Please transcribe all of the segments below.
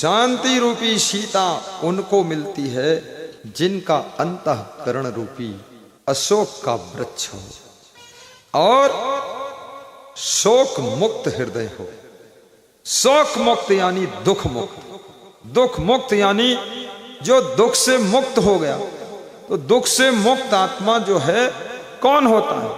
शांति रूपी सीता उनको मिलती है जिनका अंतःकरण रूपी अशोक का वृक्ष हो और शोक मुक्त हृदय हो। शोक मुक्त यानी दुख मुक्त, दुख मुक्त यानी जो दुख से मुक्त हो गया। तो दुख से मुक्त आत्मा जो है कौन होता है?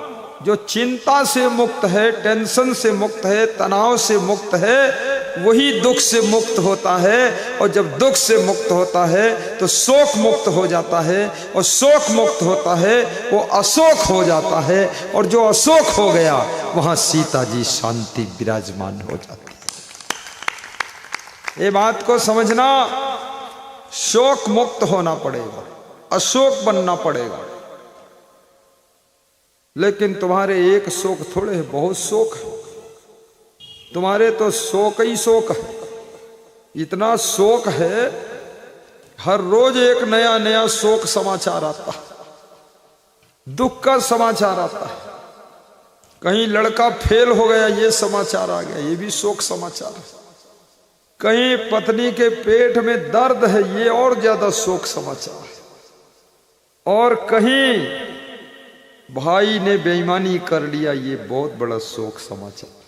जो चिंता से मुक्त है, टेंशन से मुक्त है, तनाव से मुक्त है, वही दुख से मुक्त होता है। और जब दुख से मुक्त होता है तो शोक मुक्त हो जाता है, और शोक मुक्त होता है वो अशोक हो जाता है, और जो अशोक हो गया वहां सीता जी शांति विराजमान हो जाती है। ये बात को समझना, शोक मुक्त होना पड़ेगा, अशोक बनना पड़ेगा। लेकिन तुम्हारे एक शोक थोड़े है, बहुत शोक है तुम्हारे, तो शोक ही शोक है। इतना शोक है, हर रोज एक नया नया शोक समाचार आता है, दुख का समाचार आता है। कहीं लड़का फेल हो गया, ये समाचार आ गया, ये भी शोक समाचार है। कहीं पत्नी के पेट में दर्द है, ये और ज्यादा शोक समाचार है। और कहीं भाई ने बेईमानी कर लिया, ये बहुत बड़ा शोक समाचार।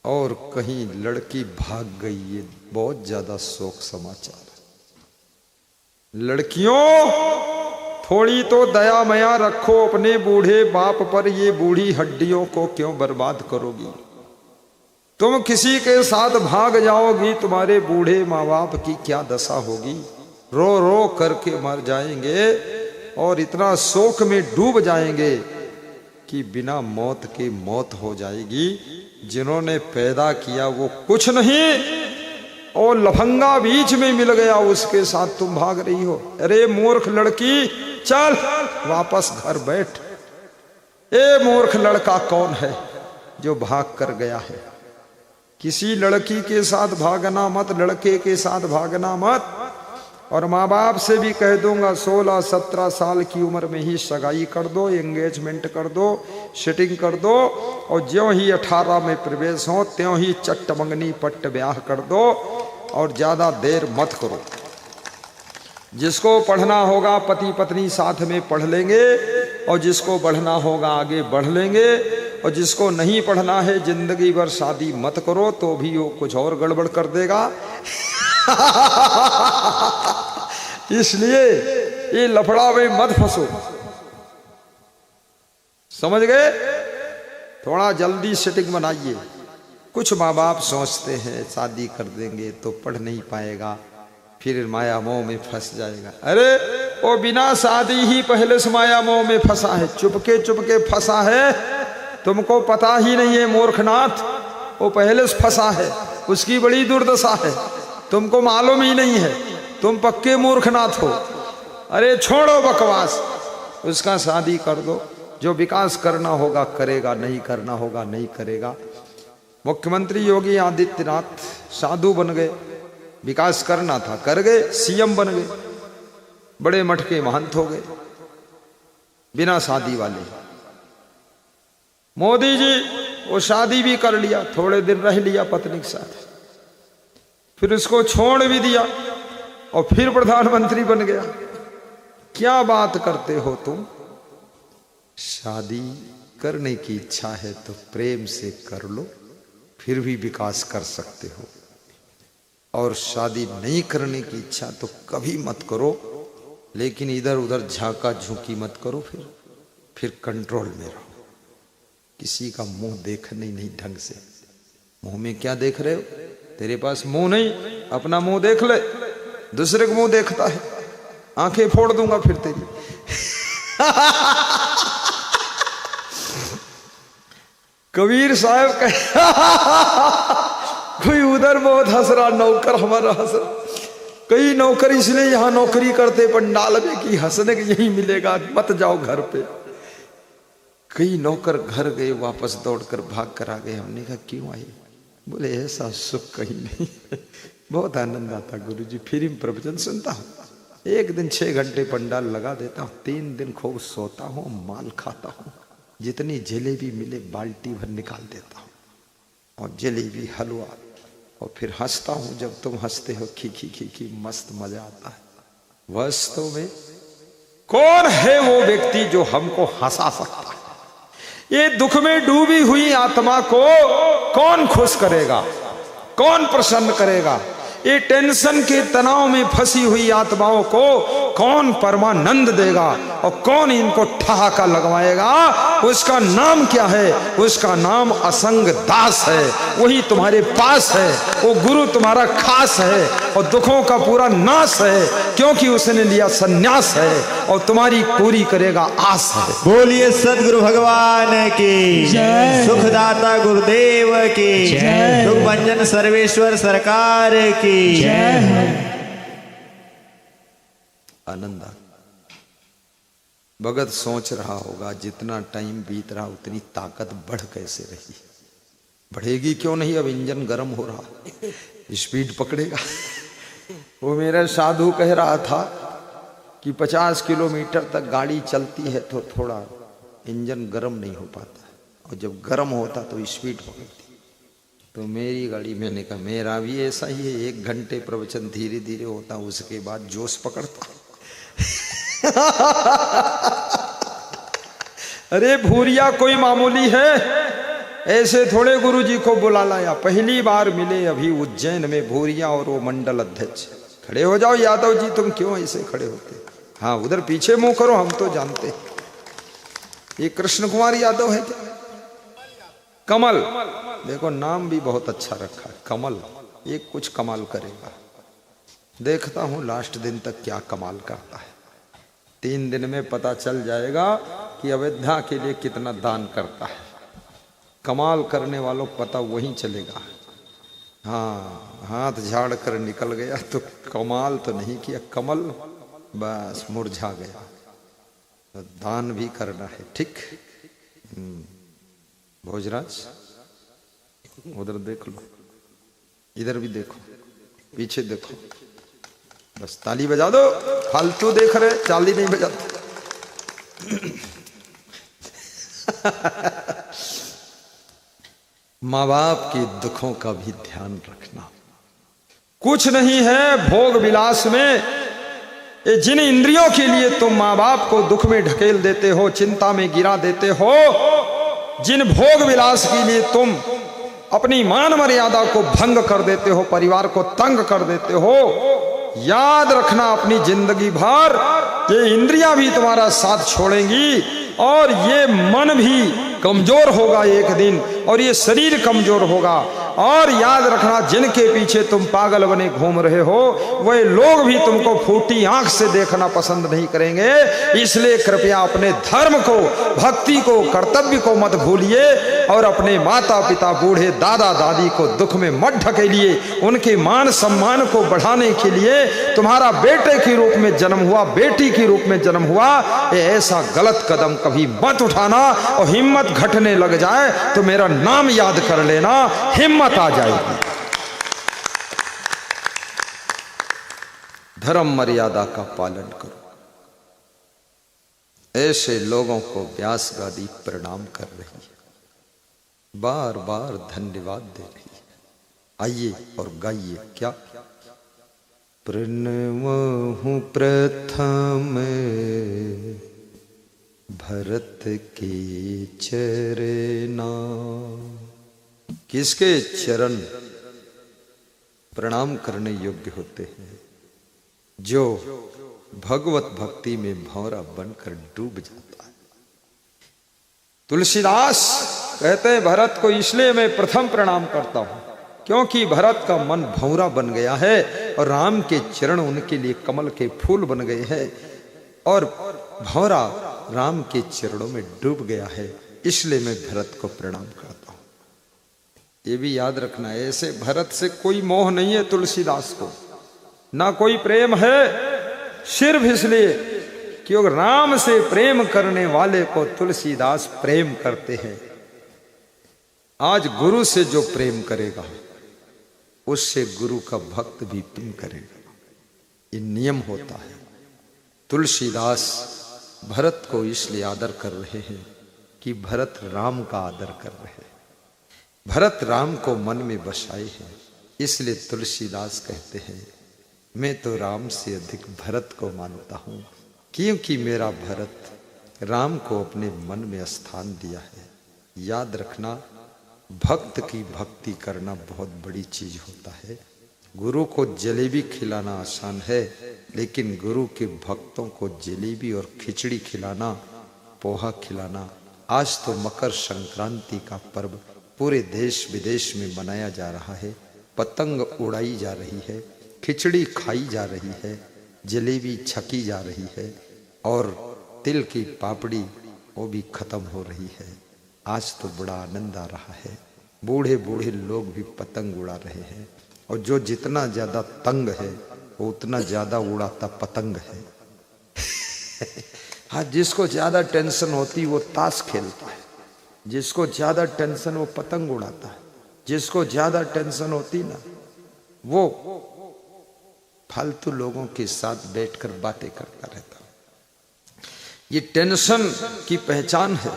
और कहीं लड़की भाग गई, ये बहुत ज्यादा शोक समाचार है। लड़कियों, थोड़ी तो दया मया रखो अपने बूढ़े बाप पर, ये बूढ़ी हड्डियों को क्यों बर्बाद करोगी? तुम किसी के साथ भाग जाओगी, तुम्हारे बूढ़े माँ बाप की क्या दशा होगी? रो रो करके मर जाएंगे और इतना शोक में डूब जाएंगे कि बिना मौत के मौत हो जाएगी। जिन्होंने पैदा किया वो कुछ नहीं, और लफंगा बीच में मिल गया, उसके साथ तुम भाग रही हो। अरे मूर्ख लड़की, चल वापस घर बैठ। ए मूर्ख लड़का कौन है जो भाग कर गया है? किसी लड़की के साथ भागना मत, लड़के के साथ भागना मत। और माँ बाप से भी कह दूंगा 16-17 साल की उम्र में ही सगाई कर दो, एंगेजमेंट कर दो, सेटिंग कर दो, और ज्यों ही 18 में प्रवेश हो त्यों ही चट्ट मंगनी पट्ट ब्याह कर दो, और ज्यादा देर मत करो। जिसको पढ़ना होगा पति पत्नी साथ में पढ़ लेंगे, और जिसको बढ़ना होगा आगे बढ़ लेंगे, और जिसको नहीं पढ़ना है जिंदगी भर शादी मत करो, तो भी वो कुछ और गड़बड़ कर देगा। इसलिए ये लफड़ा में मत फंसो, समझ गए? थोड़ा जल्दी सेटिंग बनाइए। कुछ माँ बाप सोचते हैं शादी कर देंगे तो पढ़ नहीं पाएगा, फिर माया मोह में फंस जाएगा। अरे वो बिना शादी ही पहले से माया मोह में फंसा है, चुपके फंसा है, तुमको पता ही नहीं है मूर्खनाथ। वो पहले से फंसा है, उसकी बड़ी दुर्दशा है, तुमको मालूम ही नहीं है, तुम पक्के मूर्खनाथ हो। अरे छोड़ो बकवास, उसका शादी कर दो। जो विकास करना होगा करेगा, नहीं करना होगा नहीं करेगा। मुख्यमंत्री योगी आदित्यनाथ साधु बन गए, विकास करना था कर गए, सीएम बन गए, बड़े मटके महंत हो गए बिना शादी वाले। मोदी जी वो शादी भी कर लिया, थोड़े दिन रह लिया पत्नी के साथ, फिर उसको छोड़ भी दिया और फिर प्रधानमंत्री बन गया। क्या बात करते हो तुम? शादी करने की इच्छा है तो प्रेम से कर लो, फिर भी विकास कर सकते हो। और शादी नहीं करने की इच्छा तो कभी मत करो, लेकिन इधर उधर झांका झूंकी मत करो, फिर कंट्रोल में रहो। किसी का मुंह देखने नहीं ढंग से। मुंह में क्या देख रहे हो? तेरे पास मुंह नहीं, अपना मुंह देख ले। दूसरे का मुंह देखता है, आंखें फोड़ दूंगा फिर तेरी। कबीर साहब कोई उधर बहुत हंस रहा, नौकर हमारा हंस रहा। कई नौकर इसलिए यहां नौकरी करते पंडाल में कि हंसने के यही मिलेगा, मत जाओ घर पे। कई नौकर घर गए, वापस दौड़कर भाग कर आ गए। हमने कहा क्यों आए? बोले ऐसा सुख कहीं नहीं, बहुत आनंद आता गुरुजी, फिर प्रवचन सुनता हूँ। एक दिन 6 घंटे पंडाल लगा देता हूँ, 3 दिन खूब सोता हूँ, माल खाता हूँ, जितनी जलेबी मिले बाल्टी भर निकाल देता हूँ, और जलेबी हलवा और फिर हंसता हूं जब तुम हंसते हो, खी खी खी खी, मस्त मजा आता है। वास्तव में कौन है वो व्यक्ति जो हमको हंसा सकता है? ये दुख में डूबी हुई आत्मा को कौन खुश करेगा, कौन प्रसन्न करेगा? ये टेंशन के तनाव में फंसी हुई आत्माओं को कौन परमानंद देगा और कौन इनको ठहाका लगवाएगा? उसका नाम क्या है? उसका नाम असंग दास है। वही तुम्हारे पास है, वो गुरु तुम्हारा खास है और दुखों का पूरा नाश है, क्योंकि उसने लिया संन्यास है और तुम्हारी पूरी करेगा आस है। बोलिए सदगुरु भगवान की जय, सुखदाता गुरुदेव की जय, दुख भंजन सर्वेश्वर सरकार की जय। आनंद भगत सोच रहा होगा जितना टाइम बीत रहा उतनी ताकत बढ़ कैसे रही? बढ़ेगी क्यों नहीं? अब इंजन गर्म हो रहा, स्पीड पकड़ेगा। वो मेरा साधु कह रहा था कि 50 किलोमीटर तक गाड़ी चलती है तो थोड़ा इंजन गर्म नहीं हो पाता, और जब गर्म होता तो स्पीड पकड़ती। तो मेरी गाड़ी, मैंने कहा मेरा भी ऐसा ही है, 1 घंटे प्रवचन धीरे धीरे होता, उसके बाद जोश पकड़ता। अरे भूरिया कोई मामूली है? ऐसे थोड़े गुरुजी को बुला लाया। पहली बार मिले अभी उज्जैन में भूरिया और वो मंडल अध्यक्ष। खड़े हो जाओ यादव जी, तुम क्यों ऐसे खड़े होते? हाँ उधर पीछे मुंह करो, हम तो जानते। ये कृष्ण कुमार यादव है क्या? कमल, देखो नाम भी बहुत अच्छा रखा है, कमल। ये कुछ कमाल करेगा, देखता हूं लास्ट दिन तक क्या कमाल करता है। 3 दिन में पता चल जाएगा कि अयोध्या के लिए कितना दान करता है। कमाल करने वालों को पता वहीं चलेगा। हाँ, हाथ झाड़ कर निकल गया तो कमाल तो नहीं किया, कमल बस मुरझा गया। तो दान भी करना है, ठीक? भोजराज उधर देख लो, इधर भी देखो, पीछे देखो, बस ताली बजा दो। फालतू देख रहे, ताली नहीं बजाते। माँ बाप के दुखों का भी ध्यान रखना। कुछ नहीं है भोग विलास में। ये जिन इंद्रियों के लिए तुम माँ बाप को दुख में ढकेल देते हो, चिंता में गिरा देते हो, जिन भोग विलास के लिए तुम अपनी मान मर्यादा को भंग कर देते हो, परिवार को तंग कर देते हो, याद रखना अपनी जिंदगी भर ये इंद्रियां भी तुम्हारा साथ छोड़ेंगी और ये मन भी कमजोर होगा एक दिन, और ये शरीर कमजोर होगा। और याद रखना, जिनके पीछे तुम पागल बने घूम रहे हो, वह लोग भी तुमको फूटी आंख से देखना पसंद नहीं करेंगे। इसलिए कृपया अपने धर्म को, भक्ति को, कर्तव्य को मत भूलिए और अपने माता पिता, बूढ़े दादा दादी को दुख में मत ढकेलिए। उनके मान सम्मान को बढ़ाने के लिए तुम्हारा बेटे के रूप में जन्म हुआ, बेटी के रूप में जन्म हुआ, ये ऐसा गलत कदम कभी मत उठाना। और हिम्मत घटने लग जाए तो मेरा नाम याद कर लेना, हिम्मत आ जाएगी। धर्म मर्यादा का पालन करो। ऐसे लोगों को व्यास गादी प्रणाम कर रही है, बार बार धन्यवाद दे रही है। आइए और गाइए क्या? प्रणमहु प्रथम भरत के चरना। किसके चरण प्रणाम करने योग्य होते हैं? जो भगवत भक्ति में भौरा बनकर डूब जाता है। तुलसीदास कहते हैं भरत को इसलिए मैं प्रथम प्रणाम करता हूं क्योंकि भरत का मन भौरा बन गया है और राम के चरण उनके लिए कमल के फूल बन गए हैं और भौरा राम के चरणों में डूब गया है, इसलिए मैं भरत को प्रणाम करता हूं। ये भी याद रखना, ऐसे भरत से कोई मोह नहीं है तुलसीदास को, ना कोई प्रेम है, सिर्फ इसलिए क्योंकि राम से प्रेम करने वाले को तुलसीदास प्रेम करते हैं। आज गुरु से जो प्रेम करेगा उससे गुरु का भक्त भी प्रेम करेगा, ये नियम होता है। तुलसीदास भरत को इसलिए आदर कर रहे हैं कि भरत राम का आदर कर रहे हैं, भरत राम को मन में बसाए हैं, इसलिए तुलसीदास कहते हैं, मैं तो राम से अधिक भरत को मानता हूँ, क्योंकि मेरा भरत राम को अपने मन में स्थान दिया है। याद रखना, भक्त की भक्ति करना बहुत बड़ी चीज होता है। गुरु को जलेबी खिलाना आसान है, लेकिन गुरु के भक्तों को जलेबी और खिचड़ी खिलाना, पोहा खिलाना। आज तो मकर संक्रांति का पर्व पूरे देश विदेश में मनाया जा रहा है। पतंग उड़ाई जा रही है, खिचड़ी खाई जा रही है, जलेबी छकी जा रही है और तिल की पापड़ी वो भी खत्म हो रही है। आज तो बड़ा आनंद आ रहा है। बूढ़े बूढ़े लोग भी पतंग उड़ा रहे हैं और जो जितना ज्यादा तंग है वो उतना ज्यादा उड़ाता पतंग है। हाँ, जिसको ज्यादा टेंशन होती वो ताश खेलता है, जिसको ज्यादा टेंशन वो पतंग उड़ाता है, जिसको ज्यादा टेंशन होती ना वो फालतू लोगों के साथ बैठकर बातें करता रहता। ये टेंशन की पहचान है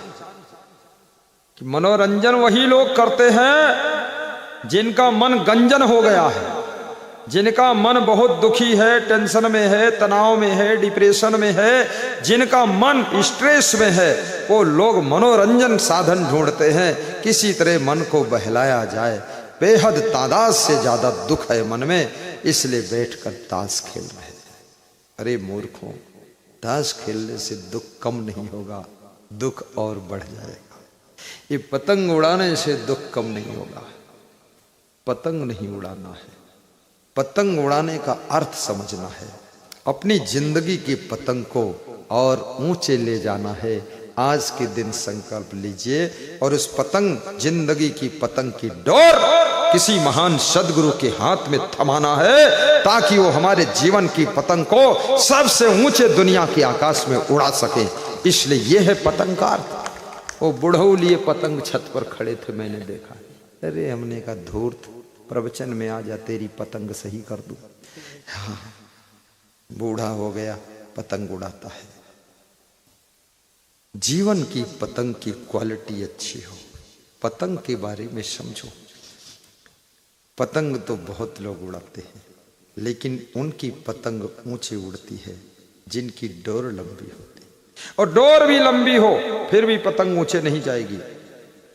कि मनोरंजन वही लोग करते हैं जिनका मन गंजन हो गया है, जिनका मन बहुत दुखी है, टेंशन में है, तनाव में है, डिप्रेशन में है, जिनका मन स्ट्रेस में है, वो लोग मनोरंजन साधन ढूंढते हैं। किसी तरह मन को बहलाया जाए। बेहद तादाद से ज्यादा दुख है मन में, इसलिए बैठकर ताश खेल रहे हैं। अरे मूर्खों, ताश खेलने से दुख कम नहीं होगा, दुख और बढ़ जाएगा। ये पतंग उड़ाने से दुख कम नहीं होगा। पतंग नहीं उड़ाना है, पतंग उड़ाने का अर्थ समझना है। अपनी जिंदगी की पतंग को और ऊंचे ले जाना है। आज के दिन संकल्प लीजिए और उस पतंग, जिंदगी की पतंग की डोर किसी महान सदगुरु के हाथ में थमाना है, ताकि वो हमारे जीवन की पतंग को सबसे ऊंचे दुनिया के आकाश में उड़ा सके। इसलिए यह है पतंग का अर्थ। वो बुढ़ऊ लिए पतंग छत पर खड़े थे, मैंने देखा। अरे हमने कहा धूर्त, प्रवचन में आ जा, तेरी पतंग सही कर दूं। हाँ, बूढ़ा हो गया, पतंग उड़ाता है। जीवन की पतंग की क्वालिटी अच्छी हो। पतंग के बारे में समझो। पतंग तो बहुत लोग उड़ाते हैं, लेकिन उनकी पतंग ऊंचे उड़ती है जिनकी डोर लंबी होती। और डोर भी लंबी हो फिर भी पतंग ऊंचे नहीं जाएगी।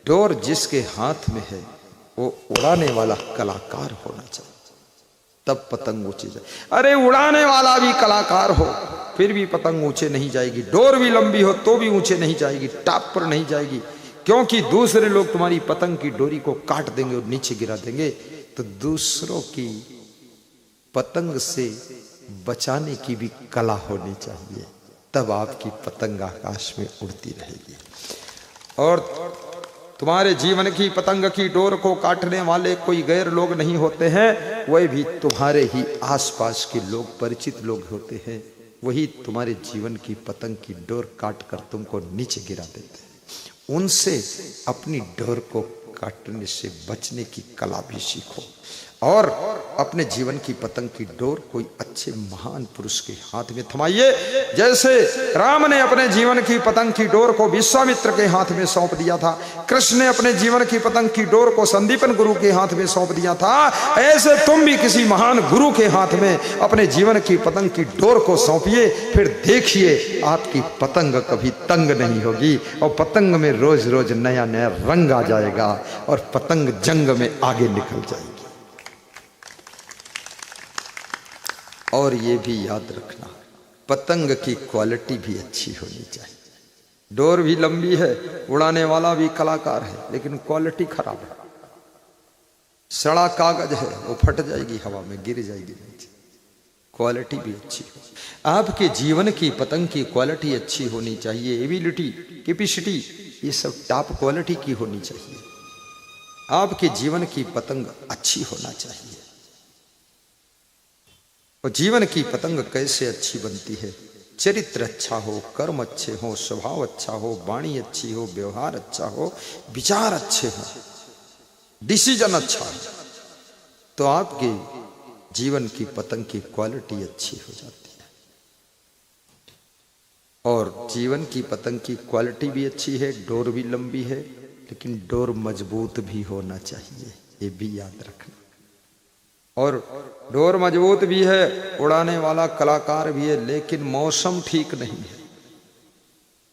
डोर जिसके हाथ में है वो उड़ाने वाला कलाकार होना चाहिए, तब पतंग ऊंची जाए। अरे उड़ाने वाला भी कलाकार हो फिर भी पतंग ऊंचे नहीं जाएगी। डोर भी लंबी हो तो भी ऊंचे नहीं जाएगी, टॉप पर नहीं जाएगी, क्योंकि दूसरे लोग तुम्हारी पतंग की डोरी को काट देंगे और नीचे गिरा देंगे। तो दूसरों की पतंग से बचाने की भी कला होनी चाहिए, तब आपकी पतंग आकाश में उड़ती रहेगी। और तुम्हारे जीवन की पतंग की डोर को काटने वाले कोई गैर लोग नहीं होते हैं, वह भी तुम्हारे ही आसपास के लोग, परिचित लोग होते हैं। वही तुम्हारे जीवन की पतंग की डोर काट कर तुमको नीचे गिरा देते हैं। उनसे अपनी डोर को काटने से बचने की कला भी सीखो और अपने जीवन की पतंग की डोर कोई अच्छे महान पुरुष के हाथ में थमाइए। जैसे राम ने अपने जीवन की पतंग की डोर को विश्वामित्र के हाथ में सौंप दिया था, कृष्ण ने अपने जीवन की पतंग की डोर को संदीपन गुरु के हाथ में सौंप दिया था, ऐसे तुम भी किसी महान गुरु के हाथ में अपने जीवन की पतंग की डोर को सौंपिए। फिर देखिए आपकी पतंग कभी तंग नहीं होगी और पतंग में रोज रोज नया नया रंग आ जाएगा और पतंग जंग में आगे निकल जाएगी। और ये भी याद रखना, पतंग की क्वालिटी भी अच्छी होनी चाहिए। डोर भी लंबी है, उड़ाने वाला भी कलाकार है, लेकिन क्वालिटी खराब है। सड़ा कागज है, वो फट जाएगी, हवा में गिर जाएगी नीचे। क्वालिटी भी अच्छी हो। आपके जीवन की पतंग की क्वालिटी अच्छी होनी चाहिए। एबिलिटी, कैपेसिटी, ये सब टॉप क्वालिटी की होनी चाहिए। आपके जीवन की पतंग अच्छी होना चाहिए। और जीवन की पतंग कैसे अच्छी बनती है? चरित्र अच्छा हो, कर्म अच्छे हो, स्वभाव अच्छा हो, वाणी अच्छी हो, व्यवहार अच्छा हो, विचार अच्छे हो, डिसीजन अच्छा हो, तो आपके जीवन की पतंग की क्वालिटी अच्छी हो जाती है। और जीवन की पतंग की क्वालिटी भी अच्छी है, डोर भी लंबी है, लेकिन डोर मजबूत भी होना चाहिए, ये भी याद रखना। और डोर मजबूत भी है, उड़ाने वाला कलाकार भी है, लेकिन मौसम ठीक नहीं है।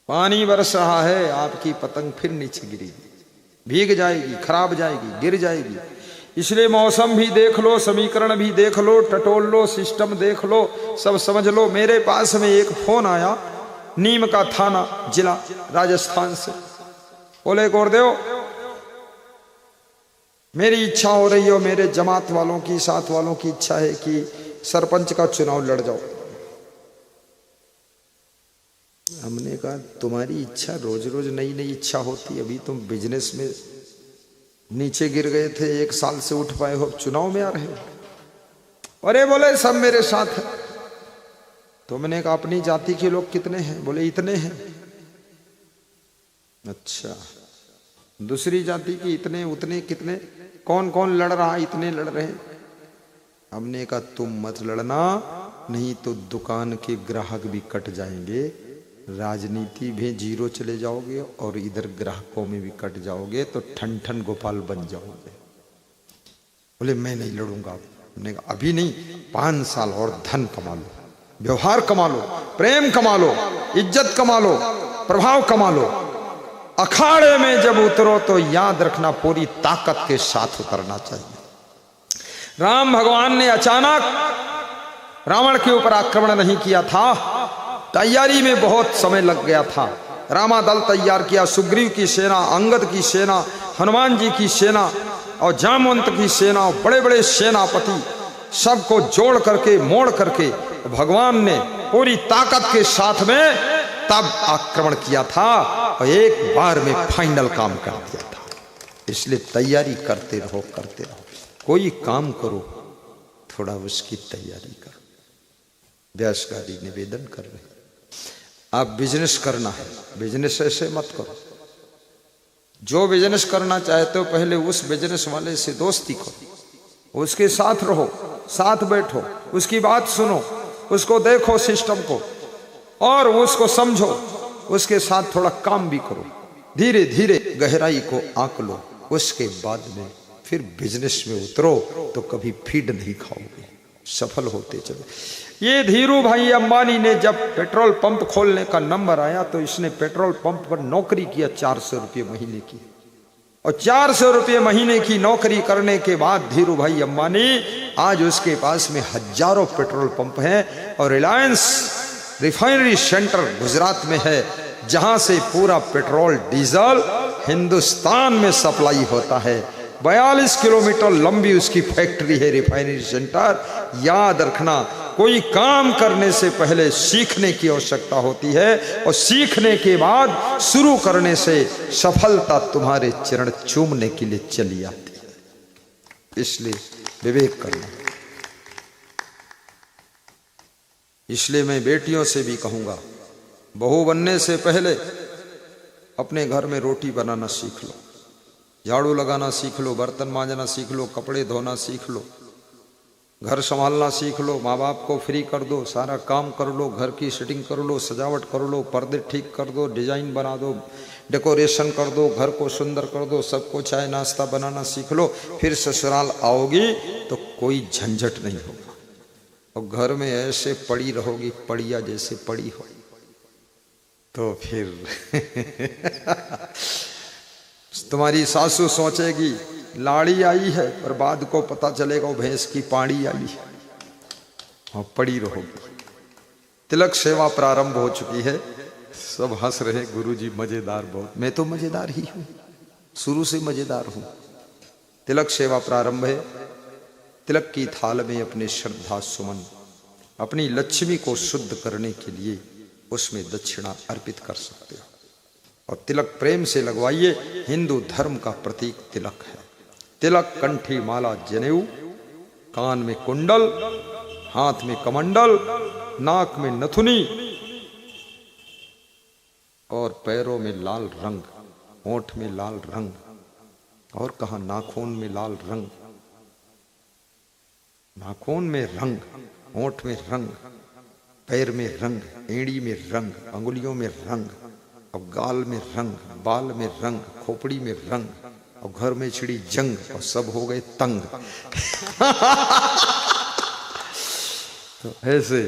पानी बरस रहा है, आपकी पतंग फिर नीचे गिरेगी, भीग जाएगी, खराब जाएगी, गिर जाएगी। इसलिए मौसम भी देख लो, समीकरण भी देख लो, टटोल लो, सिस्टम देख लो, सब समझ लो। मेरे पास में एक फोन आया नीम का थाना जिला राजस्थान से, बोले गुरुदेव मेरी इच्छा हो रही हो, मेरे जमात वालों की, साथ वालों की इच्छा है कि सरपंच का चुनाव लड़ जाओ। हमने कहा तुम्हारी इच्छा रोज रोज नई नई इच्छा होती, अभी तुम बिजनेस में नीचे गिर गए थे, 1 साल से उठ पाए हो, चुनाव में आ रहे हो। अरे बोले सब मेरे साथ है। तो मैंने कहा अपनी जाति के लोग कितने हैं? बोले इतने हैं। अच्छा, दूसरी जाति की इतने उतने कितने, कौन कौन लड़ रहा? इतने लड़ रहे हैं। हमने कहा तुम मत लड़ना, नहीं तो दुकान के ग्राहक भी कट जाएंगे, राजनीति में जीरो चले जाओगे और इधर ग्राहकों में भी कट जाओगे, तो ठन ठन गोपाल बन जाओगे। बोले मैं नहीं लड़ूंगा। हमने कहा अभी नहीं, 5 साल और धन कमा लो, व्यवहार कमा लो, प्रेम कमा लो, इज्जत कमा लो, प्रभाव कमा लो। अखाड़े में जब उतरो तो याद रखना पूरी ताकत के साथ उतरना चाहिए। राम भगवान ने अचानक रावण के ऊपर आक्रमण नहीं किया था, तैयारी में बहुत समय लग गया था। रामा दल तैयार किया, सुग्रीव की सेना, अंगद की सेना, हनुमान जी की सेना और जामवंत की सेना, बड़े बड़े सेनापति सबको जोड़ करके मोड़ करके भगवान ने पूरी ताकत के साथ में तब आक्रमण किया था और एक बार में फाइनल काम कर दिया था। इसलिए तैयारी करते रहो, करते रहो। कोई काम करो थोड़ा उसकी तैयारी करो। व्यासगादी निवेदन कर रहे, आप बिजनेस करना है, बिजनेस ऐसे मत करो। जो बिजनेस करना चाहते हो पहले उस बिजनेस वाले से दोस्ती करो, उसके साथ रहो, साथ बैठो, उसकी बात सुनो, उसको देखो सिस्टम को और उसको समझो, उसके साथ थोड़ा काम भी करो, धीरे धीरे गहराई को आंक लो, उसके बाद में फिर बिजनेस में उतरो तो कभी फीड नहीं खाओगे, सफल होते चलो। ये धीरू भाई अंबानी ने जब पेट्रोल पंप खोलने का नंबर आया तो इसने पेट्रोल पंप पर नौकरी किया 400 रुपये महीने की, और 400 रुपये महीने की नौकरी करने के बाद धीरू भाई अंबानी आज उसके पास में हजारों पेट्रोल पंप हैं और रिलायंस रिफाइनरी सेंटर गुजरात में है, जहां से पूरा पेट्रोल डीजल हिंदुस्तान में सप्लाई होता है। 42 किलोमीटर लंबी उसकी फैक्ट्री है, रिफाइनरी सेंटर। याद रखना, कोई काम करने से पहले सीखने की आवश्यकता होती है और सीखने के बाद शुरू करने से सफलता तुम्हारे चरण चूमने के लिए चली आती है। इसलिए विवेक करना। इसलिए मैं बेटियों से भी कहूंगा, बहू बनने से पहले अपने घर में रोटी बनाना सीख लो, झाड़ू लगाना सीख लो, बर्तन मांजना सीख लो, कपड़े धोना सीख लो, घर संभालना सीख लो, माँ बाप को फ्री कर दो, सारा काम कर लो, घर की सेटिंग कर लो, सजावट कर लो, पर्दे ठीक कर दो, डिजाइन बना दो, डेकोरेशन कर दो, घर को सुंदर कर दो, सबको चाय नाश्ता बनाना सीख लो। फिर ससुराल आओगी तो कोई झंझट नहीं होगा और घर में ऐसे पड़ी रहोगी, पड़िया जैसे पड़ी हो, तो फिर तुम्हारी सासू सोचेगी लाड़ी आई है, पर बाद को पता चलेगा वो भैंस की पाड़ी आई है, और पड़ी रहोगी। तिलक सेवा प्रारंभ हो चुकी है, सब हंस रहे, गुरुजी मजेदार बहुत। मैं तो मजेदार ही हूं, शुरू से मजेदार हूं। तिलक सेवा प्रारंभ है। तिलक की थाल में अपने श्रद्धा सुमन, अपनी लक्ष्मी को शुद्ध करने के लिए उसमें दक्षिणा अर्पित कर सकते हो, और तिलक प्रेम से लगवाइए। हिंदू धर्म का प्रतीक तिलक है। तिलक कंठी माला जनेऊ, कान में कुंडल, हाथ में कमंडल, नाक में नथुनी और पैरों में लाल रंग, होंठ में लाल रंग, और कहा नाखून में लाल रंग, नाखून में रंग, होंठ में रंग, पैर में रंग, एड़ी में रंग, अंगुलियों में रंग, और गाल में रंग, बाल में रंग, खोपड़ी में रंग, और घर में छिड़ी जंग और सब हो गए तंग। तो ऐसे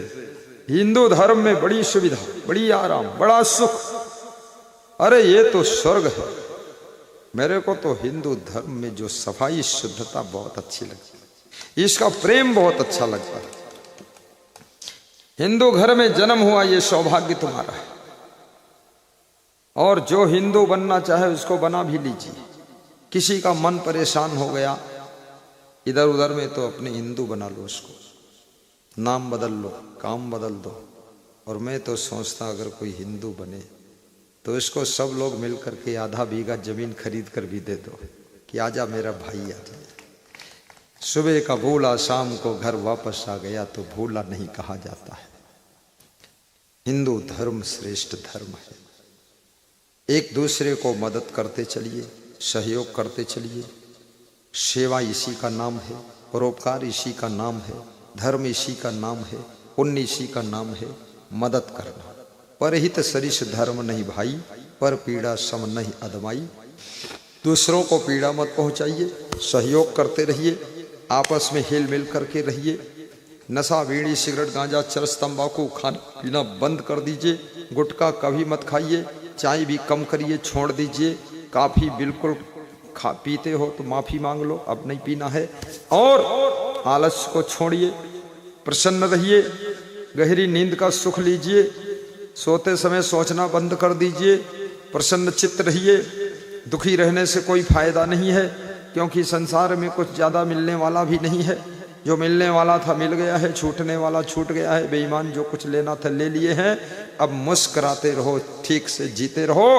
हिंदू धर्म में बड़ी सुविधा, बड़ी आराम, बड़ा सुख। अरे ये तो स्वर्ग है। मेरे को तो हिंदू धर्म में जो सफाई शुद्धता बहुत अच्छी लगती है, इसका प्रेम बहुत अच्छा लगता है। हिंदू घर में जन्म हुआ ये सौभाग्य तुम्हारा है। और जो हिंदू बनना चाहे उसको बना भी लीजिए। किसी का मन परेशान हो गया इधर उधर में तो अपने हिंदू बना लो उसको, नाम बदल लो, काम बदल दो। और मैं तो सोचता अगर कोई हिंदू बने तो इसको सब लोग मिलकर के आधा बीघा जमीन खरीद कर भी दे दो कि आजा मेरा भाई आजा। सुबह का भूला शाम को घर वापस आ गया तो भूला नहीं कहा जाता है। हिंदू धर्म श्रेष्ठ धर्म है। एक दूसरे को मदद करते चलिए, सहयोग करते चलिए। सेवा इसी का नाम है, परोपकार इसी का नाम है, धर्म इसी का नाम है, पुण्य इसी का नाम है। मदद करना। परहित सरिस धर्म नहीं भाई, पर पीड़ा सम नहीं अदमाई। दूसरों को पीड़ा मत पहुंचाइए, सहयोग करते रहिए, आपस में हिल मिल करके रहिए। नशा, बीड़ी, सिगरेट, गांजा, चरस, तंबाकू खाना पीना बंद कर दीजिए। गुटखा कभी मत खाइए, चाय भी कम करिए, छोड़ दीजिए। काफ़ी बिल्कुल पीते हो तो माफ़ी मांग लो, अब नहीं पीना है। और आलस्य को छोड़िए, प्रसन्न रहिए, गहरी नींद का सुख लीजिए। सोते समय सोचना बंद कर दीजिए, प्रसन्न चित्त रहिए। दुखी रहने से कोई फायदा नहीं है, क्योंकि संसार में कुछ ज़्यादा मिलने वाला भी नहीं है। जो मिलने वाला था मिल गया है, छूटने वाला छूट गया है। बेईमान जो कुछ लेना था ले लिए हैं। अब मुस्कुराते रहो, ठीक से जीते रहो,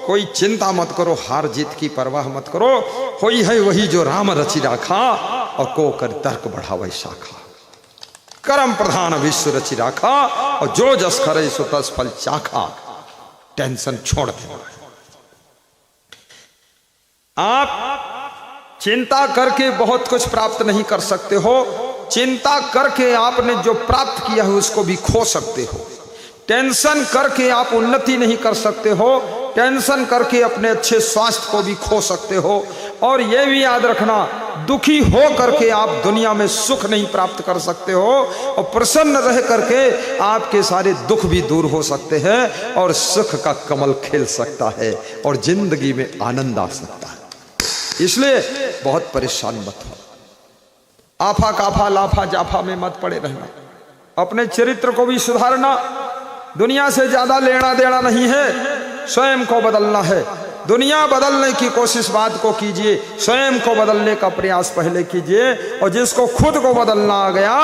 कोई चिंता मत करो, हार जीत की परवाह मत करो। होई है वही जो राम रचि राखा, और को कर तर्क बढ़ावे शाखा। कर्म प्रधान विश्व रचि राखा, और जो जस करे सो तस फल चाखा। टेंशन छोड़ दे। आप चिंता करके बहुत कुछ प्राप्त नहीं कर सकते हो। चिंता करके आपने जो प्राप्त किया है उसको भी खो सकते हो। टेंशन करके आप उन्नति नहीं कर सकते हो। टेंशन करके अपने अच्छे स्वास्थ्य को भी खो सकते हो। और यह भी याद रखना, दुखी हो करके आप दुनिया में सुख नहीं प्राप्त कर सकते हो। और प्रसन्न रह करके आपके सारे दुख भी दूर हो सकते हैं, और सुख का कमल खिल सकता है, और जिंदगी में आनंद आ सकता है। इसलिए बहुत परेशान मत हो। आफा काफा लाफा जाफा में मत पड़े रहना। अपने चरित्र को भी सुधारना। दुनिया से ज्यादा लेना देना नहीं है, स्वयं को बदलना है। दुनिया बदलने की कोशिश बाद को कीजिए, स्वयं को बदलने का प्रयास पहले कीजिए। और जिसको खुद को बदलना आ गया,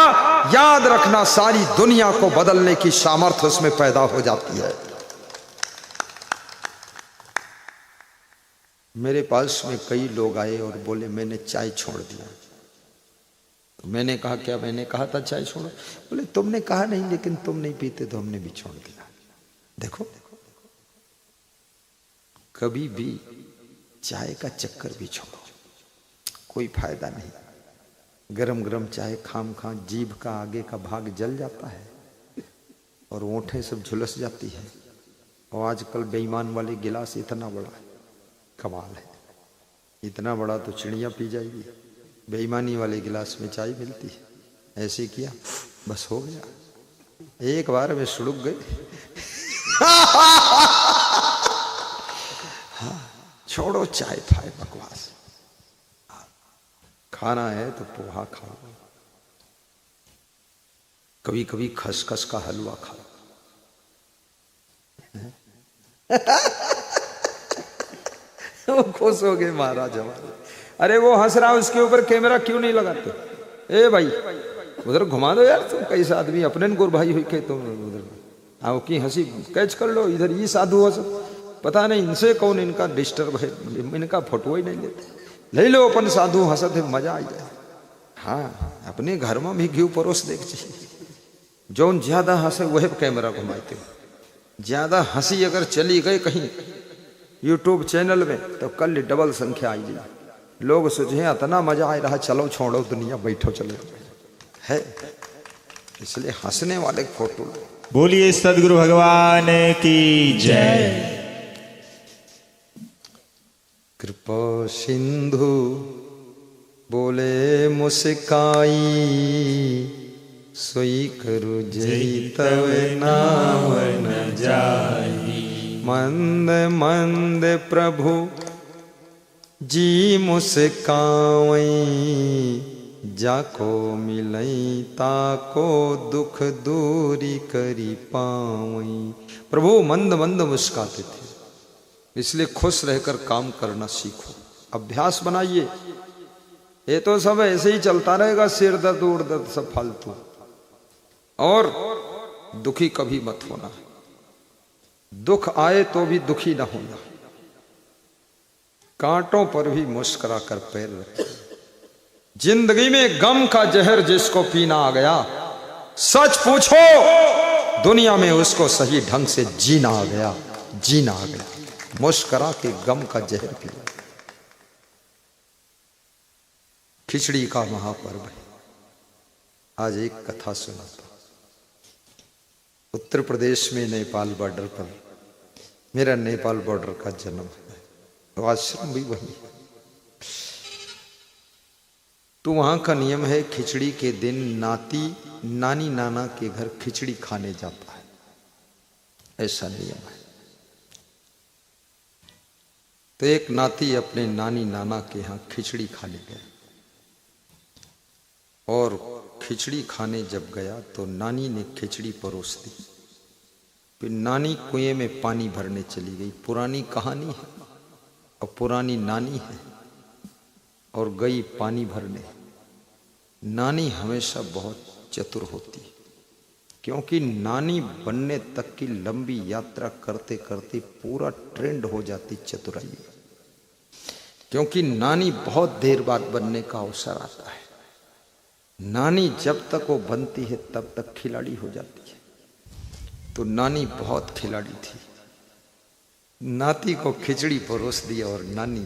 याद रखना सारी दुनिया को बदलने की सामर्थ्य उसमें पैदा हो जाती है। मेरे पास में कई लोग आए और बोले मैंने चाय छोड़ दिया। तो मैंने कहा क्या? मैंने कहा था चाय छोड़ो। बोले तुमने कहा नहीं, लेकिन तुम नहीं पीते तो हमने भी छोड़ दिया। देखो, कभी भी चाय का चक्कर भी छोड़ो, कोई फायदा नहीं। गरम गरम चाय खाम खा जीभ का आगे का भाग जल जाता है और ओंठें सब झुलस जाती है। और आजकल बेईमान वाले गिलास इतना बड़ा है, कमाल है। इतना बड़ा तो चिड़िया पी जाएगी। बेईमानी वाले गिलास में चाय मिलती है। ऐसे किया, बस हो गया। एक बार में सुड़क गए। छोड़ो चाय फाय बकवास। खाना है तो पोहा खाओ, कभी कभी खसखस का हलवा खाओ। वो खुश हो गए महाराज हमारे। अरे वो हंस रहा, उसके ऊपर कैमरा क्यों नहीं लगाते? ए भाई उधर घुमा दो यार, तुम कैसा आदमी, अपने गुरु भाई हुई के तुम उधर आओ की हंसी कैच कर लो। इधर ये साधु हंस, पता नहीं इनसे कौन इनका डिस्टर्ब है, इनका फोटो ही नहीं लेते। ले लो अपन साधु हंसत है, मजा आ जाए। हाँ, अपने घर में भी घी परोस देख चाहिए। जो ज्यादा हंसे वह कैमरा घुमाते हो। ज्यादा हंसी अगर चली गई कहीं यूट्यूब चैनल में तो कल डबल संख्या आई। लोग सोचे इतना मजा आ रहा, चलो छोड़ो दुनिया, बैठो चलो है। इसलिए हंसने वाले फोटो। बोलिए सदगुरु भगवान की जय। कृपा पो सिंधु बोले मुस्काई, सोई करु जई तव नाम न जाई। मंद मंद प्रभु जी मुस्कावई, जाको मिलई ताको दुख दूरी करी पावई। प्रभु मंद मंद मुस्काते थे, इसलिए खुश रहकर काम करना सीखो, अभ्यास बनाइए। ये तो सब ऐसे ही चलता रहेगा, सिर दर्द उड़ दर्द सब फालतू। और दुखी कभी मत होना, दुख आए तो भी दुखी ना होना। कांटों पर भी मुस्कुरा कर पैर रखे। जिंदगी में गम का जहर जिसको पीना आ गया, सच पूछो दुनिया में उसको सही ढंग से जीना आ गया, जीना आ गया। मुस्कुरा के गम का जहर पिया। खिचड़ी का महापर्व है। आज एक कथा सुनाता। उत्तर प्रदेश में नेपाल बॉर्डर पर, मेरा नेपाल बॉर्डर का जन्म है, आश्रम भी वही है। तो वहां का नियम है, खिचड़ी के दिन नाती नानी नाना के घर खिचड़ी खाने जाता है, ऐसा नियम है। तो एक नाती अपने नानी नाना के यहाँ खिचड़ी खाने गया, और खिचड़ी खाने जब गया तो नानी ने खिचड़ी परोस दी। फिर नानी कुएं में पानी भरने चली गई। पुरानी कहानी है और पुरानी नानी है, और गई पानी भरने। नानी हमेशा बहुत चतुर होती, क्योंकि नानी बनने तक की लंबी यात्रा करते करते पूरा ट्रेंड हो जाती चतुराई। क्योंकि नानी बहुत देर बाद बनने का अवसर आता है। नानी जब तक वो बनती है तब तक खिलाड़ी हो जाती है। तो नानी बहुत खिलाड़ी थी। नाती को खिचड़ी परोस दिया और नानी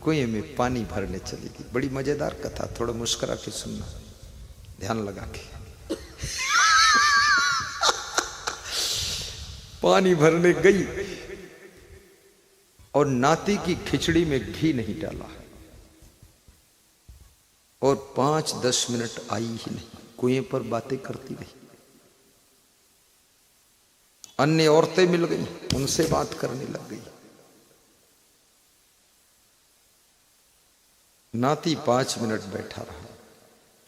कुएं में पानी भरने चली गई। बड़ी मजेदार कथा, थोड़ा मुस्कुरा के सुनना, ध्यान लगा के। पानी भरने गई और नाती की खिचड़ी में घी नहीं डाला, और 5-10 मिनट आई ही नहीं, कुएं पर बातें करती रही। अन्य औरतें मिल गई, उनसे बात करने लग गई। नाती 5 मिनट बैठा रहा।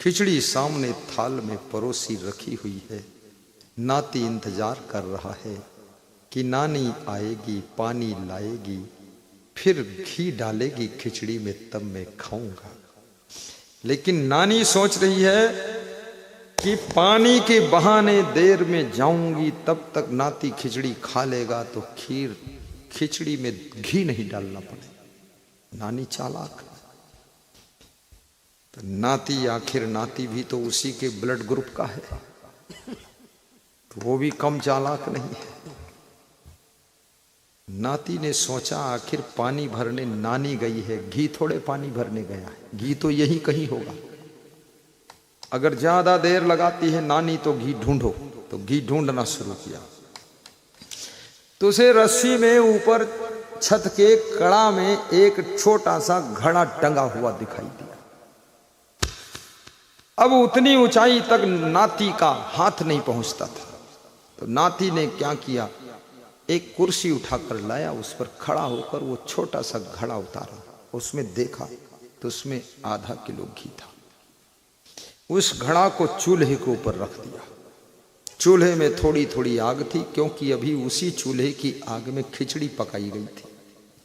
खिचड़ी सामने थाल में परोसी रखी हुई है। नाती इंतजार कर रहा है कि नानी आएगी, पानी लाएगी, फिर घी डालेगी खिचड़ी में, तब मैं खाऊंगा। लेकिन नानी सोच रही है कि पानी के बहाने देर में जाऊंगी, तब तक नाती खिचड़ी खा लेगा तो खिचड़ी में घी नहीं डालना पड़ेगा। नानी चालाक। तो नाती, आखिर नाती भी तो उसी के ब्लड ग्रुप का है, तो वो भी कम चालाक नहीं है। नाती ने सोचा आखिर पानी भरने नानी गई है, घी थोड़े पानी भरने गया है, घी तो यही कहीं होगा। अगर ज्यादा देर लगाती है नानी तो घी ढूंढो। तो घी ढूंढना शुरू किया। तो उसे रस्सी में ऊपर छत के कड़ा में एक छोटा सा घड़ा टंगा हुआ दिखाई दिया। अब उतनी ऊंचाई तक नाती का हाथ नहीं पहुंचता था। तो नाती ने क्या किया, एक कुर्सी उठाकर लाया, उस पर खड़ा होकर वो छोटा सा घड़ा उतारा। उसमें देखा तो उसमें आधा किलो घी था। उस घड़ा को चूल्हे के ऊपर रख दिया। चूल्हे में थोड़ी थोड़ी आग थी, क्योंकि अभी उसी चूल्हे की आग में खिचड़ी पकाई गई थी।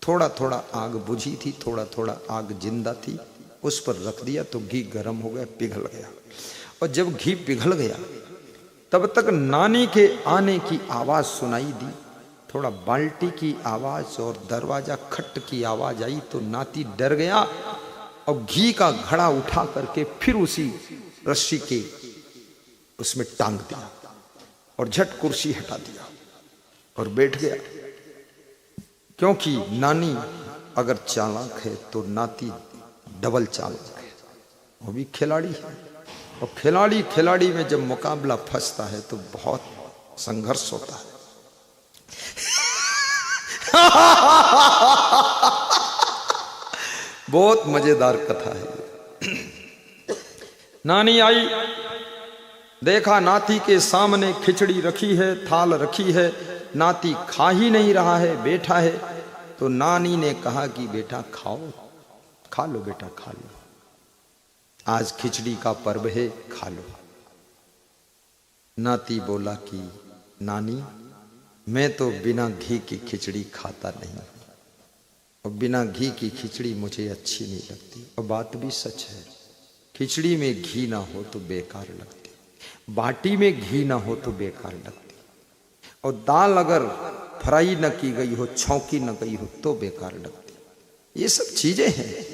थोड़ा थोड़ा आग बुझी थी, थोड़ा थोड़ा आग जिंदा थी। उस पर रख दिया तो घी गर्म हो गया, पिघल गया। और जब घी पिघल गया तब तक नानी के आने की आवाज सुनाई दी। थोड़ा बाल्टी की आवाज और दरवाजा खट की आवाज आई तो नाती डर गया और घी का घड़ा उठा करके फिर उसी रस्सी के उसमें टांग दिया और झट कुर्सी हटा दिया और बैठ गया। क्योंकि नानी अगर चालाक है तो नाती डबल चालाक है, वो भी खिलाड़ी है। और खिलाड़ी खिलाड़ी में जब मुकाबला फंसता है तो बहुत संघर्ष होता है। बहुत मजेदार कथा है। नानी आई, देखा नाती के सामने खिचड़ी रखी है, थाल रखी है, नाती खा ही नहीं रहा है, बैठा है। तो नानी ने कहा कि बेटा खाओ, खा लो बेटा, खा लो, आज खिचड़ी का पर्व है, खा लो। नाती बोला कि नानी मैं तो बिना घी की खिचड़ी खाता नहीं, और बिना घी की खिचड़ी मुझे अच्छी नहीं लगती। और बात भी सच है, खिचड़ी में घी ना हो तो बेकार लगती, बाटी में घी ना हो तो बेकार लगती, और दाल अगर फ्राई न की गई हो, छौंकी न गई हो तो बेकार लगती। ये सब चीजें हैं।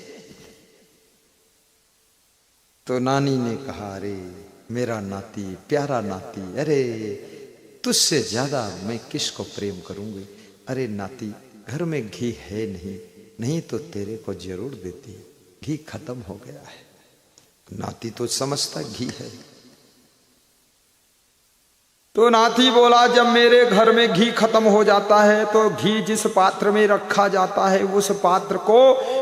तो नानी ने कहा, अरे मेरा नाती, प्यारा नाती, अरे तुझसे ज्यादा मैं किसको प्रेम करूंगी। अरे नाती, घर में घी है नहीं तो तेरे को जरूर देती, घी खत्म हो गया है। नाती तो समझता घी है। तो नाती बोला, जब मेरे घर में घी खत्म हो जाता है तो घी जिस पात्र में रखा जाता है उस पात्र को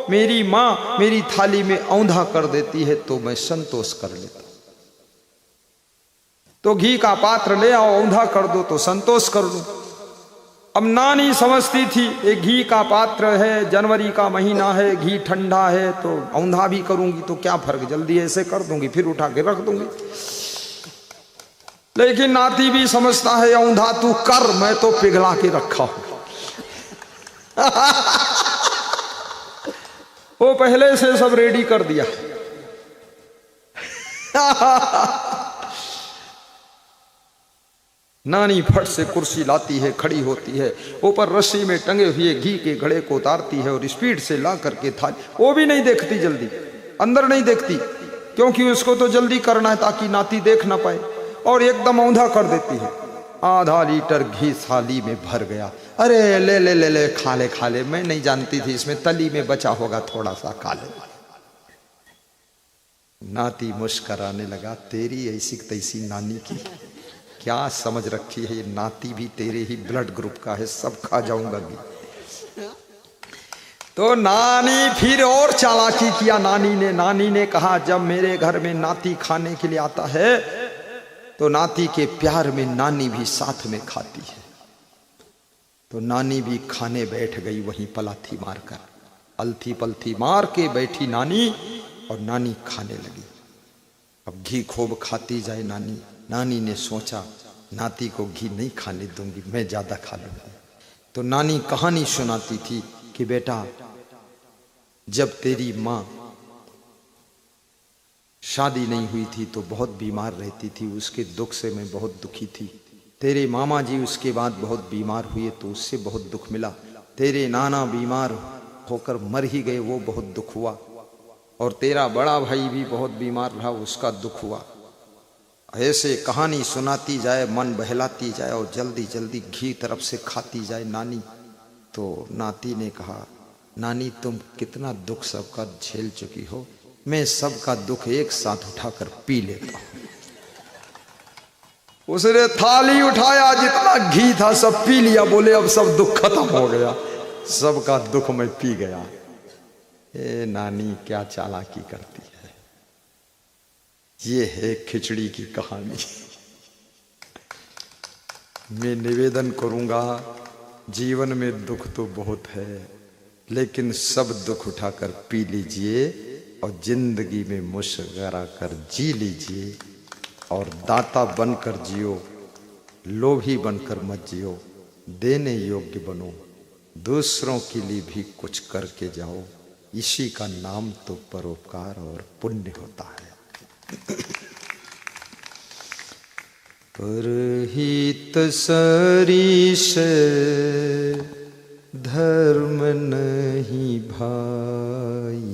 मेरी माँ मेरी थाली में औंधा कर देती है तो मैं संतोष कर लेता। तो घी का पात्र ले आओ, औंधा कर दो तो संतोष कर दो। अब नानी समझती थी ये घी का पात्र है, जनवरी का महीना है, घी ठंडा है, तो औंधा भी करूंगी तो क्या फर्क, जल्दी ऐसे कर दूंगी फिर उठा के रख दूंगी। लेकिन नाती भी समझता है औंधा तू कर, मैं तो पिघला के रखा हूं। वो पहले से सब रेडी कर दिया। नानी फट से कुर्सी लाती है, खड़ी होती है, ऊपर रस्सी में टंगे हुए घी के घड़े को उतारती है और स्पीड से ला करके थाली, वो भी नहीं देखती जल्दी, अंदर नहीं देखती, क्योंकि उसको तो जल्दी करना है ताकि नाती देख ना पाए, और एकदम औंधा कर देती है। आधा लीटर घी थाली में भर गया। अरे ले ले ले ले, खा ले खा ले, मैं नहीं जानती थी इसमें तली में बचा होगा, थोड़ा सा खा ले। नाती मुस्कराने लगा, तेरी ऐसी तैसी नानी की क्या समझ रखी है, ये नाती भी तेरे ही ब्लड ग्रुप का है, सब खा जाऊंगा भी। तो नानी फिर और चालाकी किया। नानी ने कहा, जब मेरे घर में नाती खाने के लिए आता है तो नाती के प्यार में नानी भी साथ में खाती है। तो नानी भी खाने बैठ गई, वहीं पलाथी मारकर, अलथी पलथी मार के बैठी नानी, और नानी खाने लगी। अब घी खूब खाती जाए नानी। नानी ने सोचा नाती को घी नहीं खाने दूंगी, मैं ज्यादा खा लूंगी। तो नानी कहानी सुनाती थी कि बेटा, जब तेरी माँ शादी नहीं हुई थी तो बहुत बीमार रहती थी, उसके दुख से मैं बहुत दुखी थी। तेरे मामा जी उसके बाद बहुत बीमार हुए तो उससे बहुत दुख मिला। तेरे नाना बीमार होकर मर ही गए, वो बहुत दुख हुआ। और तेरा बड़ा भाई भी बहुत बीमार रहा, उसका दुख हुआ। ऐसे कहानी सुनाती जाए, मन बहलाती जाए, और जल्दी जल्दी घी तरफ से खाती जाए नानी। तो नाती ने कहा, नानी तुम कितना दुख सबका झेल चुकी हो, मैं सबका दुख एक साथ उठाकर पी लेता हूं। उसने थाली उठाया, जितना घी था सब पी लिया, बोले अब सब दुख खत्म हो गया, सबका दुख मैं पी गया। ए नानी क्या चालाकी करती है। ये है खिचड़ी की कहानी। मैं निवेदन करूंगा, जीवन में दुख तो बहुत है, लेकिन सब दुख उठाकर पी लीजिए और जिंदगी में मुस्कुरा कर जी लीजिए, और दाता बनकर जियो, लोभी बनकर मत जियो, देने योग्य बनो, दूसरों के लिए भी कुछ करके जाओ। इसी का नाम तो परोपकार और पुण्य होता है। परहित सरिस धर्म नहीं भाई।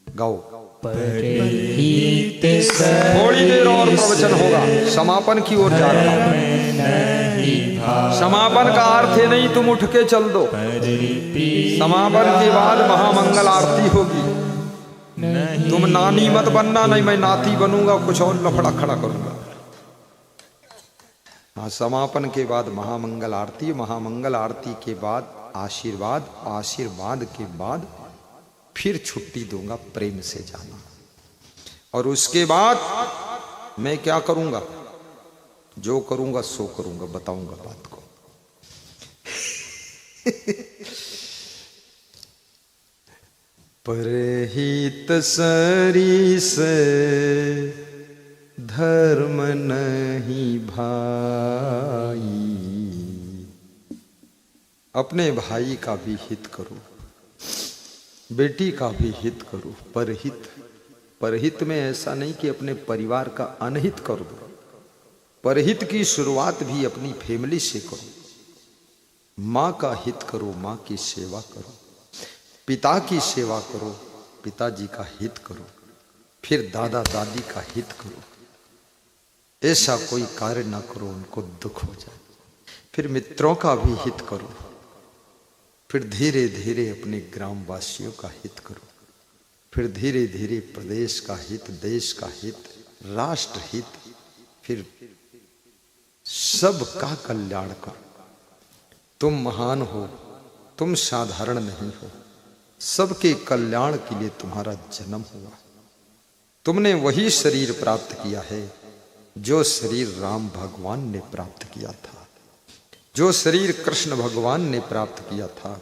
गाओ। परहित थोड़ी देर और प्रवचन होगा, समापन की ओर जा रहा हूं। समापन का अर्थ है नहीं तुम उठ के चल दो, समापन के बाद महामंगल आरती होगी। तुम नानी मत बनना, नहीं मैं नाती बनूंगा, कुछ और लफड़ा खड़ा करूंगा। हाँ, समापन के बाद महामंगल आरती, महामंगल आरती के बाद आशीर्वाद, आशीर्वाद के बाद फिर छुट्टी दूंगा, प्रेम से जाना। और उसके बाद मैं क्या करूंगा, जो करूंगा सो करूंगा, बताऊंगा बात को। परहित सरिस धर्म नहीं भाई, अपने भाई का भी हित करो, बेटी का भी हित करो। परहित, परहित में ऐसा नहीं कि अपने परिवार का अनहित कर दो। परहित की शुरुआत भी अपनी फैमिली से करो। माँ का हित करो, माँ की सेवा करो। पिता की सेवा करो, पिताजी का हित करो। फिर दादा दादी का हित करो। ऐसा कोई कार्य ना करो उनको दुख हो जाए। फिर मित्रों का भी हित करो। फिर धीरे धीरे अपने ग्रामवासियों का हित करो। फिर धीरे धीरे प्रदेश का हित, देश का हित, राष्ट्र हित, फिर सबका कल्याण करो। तुम महान हो, तुम साधारण नहीं हो। सबके कल्याण के लिए तुम्हारा जन्म हुआ। तुमने वही शरीर प्राप्त किया है जो शरीर राम भगवान ने प्राप्त किया था, जो शरीर कृष्ण भगवान ने प्राप्त किया था,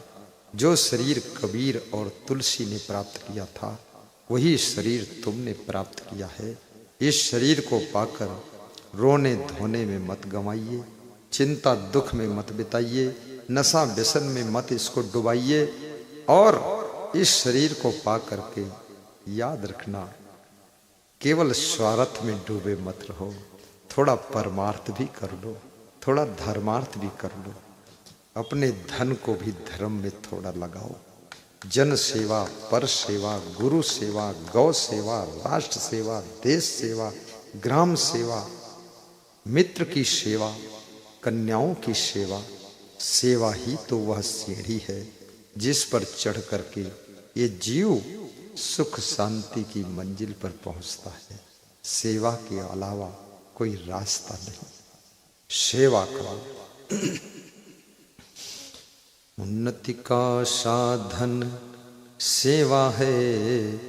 जो शरीर कबीर और तुलसी ने प्राप्त किया था, वही शरीर तुमने प्राप्त किया है। इस शरीर को पाकर रोने धोने में मत गंवाइए, चिंता दुख में मत बिताइए, नशा व्यसन में मत इसको डुबाइए। और इस शरीर को पा करके याद रखना, केवल स्वार्थ में डूबे मत रहो। थोड़ा परमार्थ भी कर लो, थोड़ा धर्मार्थ भी कर लो। अपने धन को भी धर्म में थोड़ा लगाओ। जन सेवा, पर सेवा, गुरु सेवा, गौ सेवा, राष्ट्र सेवा, देश सेवा, ग्राम सेवा, मित्र की सेवा, कन्याओं की सेवा। सेवा ही तो वह सीढ़ी है जिस पर चढ़ करके ये जीव सुख शांति की मंजिल पर पहुंचता है। सेवा के अलावा कोई रास्ता नहीं। सेवा करो। उन्नति का साधन सेवा है,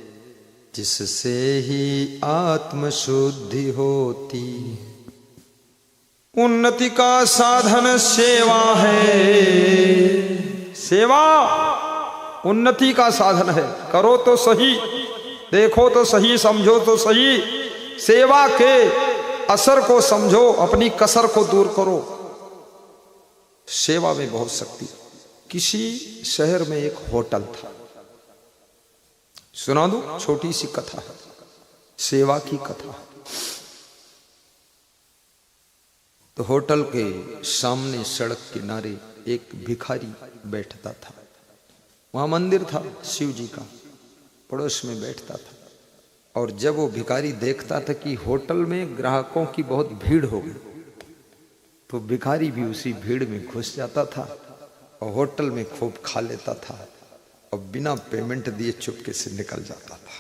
जिससे ही आत्म शुद्धि होती। उन्नति का साधन सेवा है। सेवा उन्नति का साधन है। करो तो सही, देखो तो सही, समझो तो सही। सेवा के असर को समझो, अपनी कसर को दूर करो। सेवा में बहुत शक्ति। किसी शहर में एक होटल था, सुना दूं, छोटी सी कथा है, सेवा की कथा। तो होटल के सामने सड़क किनारे एक भिखारी बैठता था। वहां मंदिर था शिव जी का, पड़ोस में बैठता था। और जब वो भिखारी देखता था कि होटल में ग्राहकों की बहुत भीड़ हो गई, तो भिखारी भी उसी भीड़ में घुस जाता था और होटल में खूब खा लेता था और बिना पेमेंट दिए चुपके से निकल जाता था।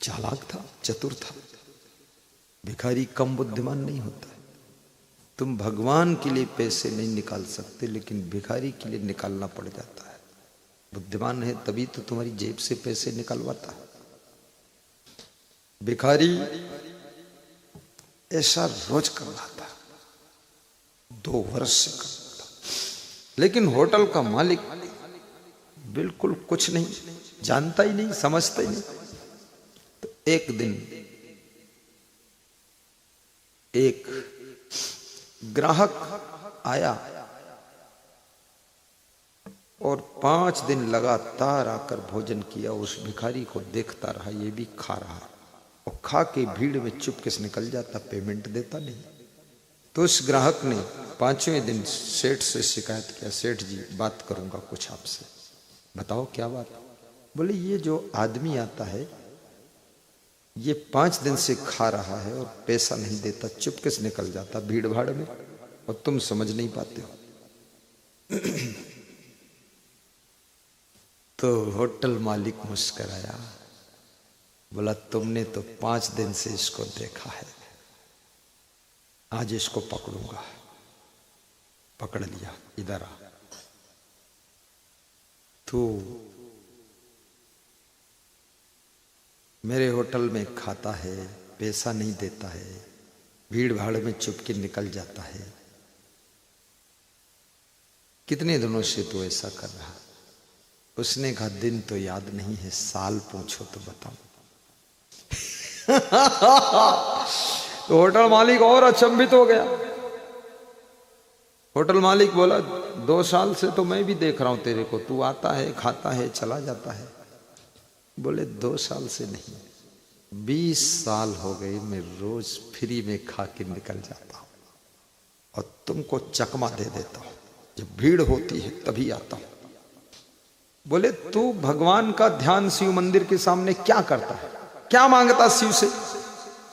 चालाक था, चतुर था। भिखारी कम बुद्धिमान नहीं होता। तुम भगवान के लिए पैसे नहीं निकाल सकते, लेकिन भिखारी के लिए निकालना पड़ जाता है। बुद्धिमान है तभी तो तुम्हारी जेब से पैसे निकलवाता है। भिखारी ऐसा रोज कर रहा था, 2 वर्ष से कर रहा था। लेकिन होटल का मालिक बिल्कुल कुछ नहीं जानता, ही नहीं समझता ही नहीं। तो एक दिन एक ग्राहक आया और 5 दिन लगातार आकर भोजन किया। उस भिखारी को देखता रहा, ये भी खा रहा और खा के भीड़ में चुपके से निकल जाता, पेमेंट देता नहीं। तो उस ग्राहक ने 5वें दिन सेठ से शिकायत किया, सेठ जी बात करूंगा कुछ आपसे। बताओ क्या बात? बोले ये जो आदमी आता है ये 5 दिन से खा रहा है और पैसा नहीं देता, चुपके से निकल जाता भीड़ भाड़ में, और तुम समझ नहीं पाते हो। तो होटल मालिक मुस्कुराया, बोला तुमने तो 5 दिन से इसको देखा है, आज इसको पकड़ूंगा। पकड़ लिया, इधर आ। तू मेरे होटल में खाता है, पैसा नहीं देता है, भीड़ भाड़ में चुपके निकल जाता है, कितने दिनों से तू ऐसा कर रहा? उसने कहा दिन तो याद नहीं है, साल पूछो तो बताऊं। तो होटल मालिक और अचंभित हो गया। होटल मालिक बोला 2 साल से तो मैं भी देख रहा हूं तेरे को, तू आता है, खाता है, चला जाता है। बोले 2 साल से नहीं, 20 साल हो गए, मैं रोज फ्री में खा के निकल जाता हूं और तुमको चकमा दे देता हूं, जब भीड़ होती है तभी आता हूं। बोले तू भगवान का ध्यान शिव मंदिर के सामने क्या करता है, क्या मांगता शिव से?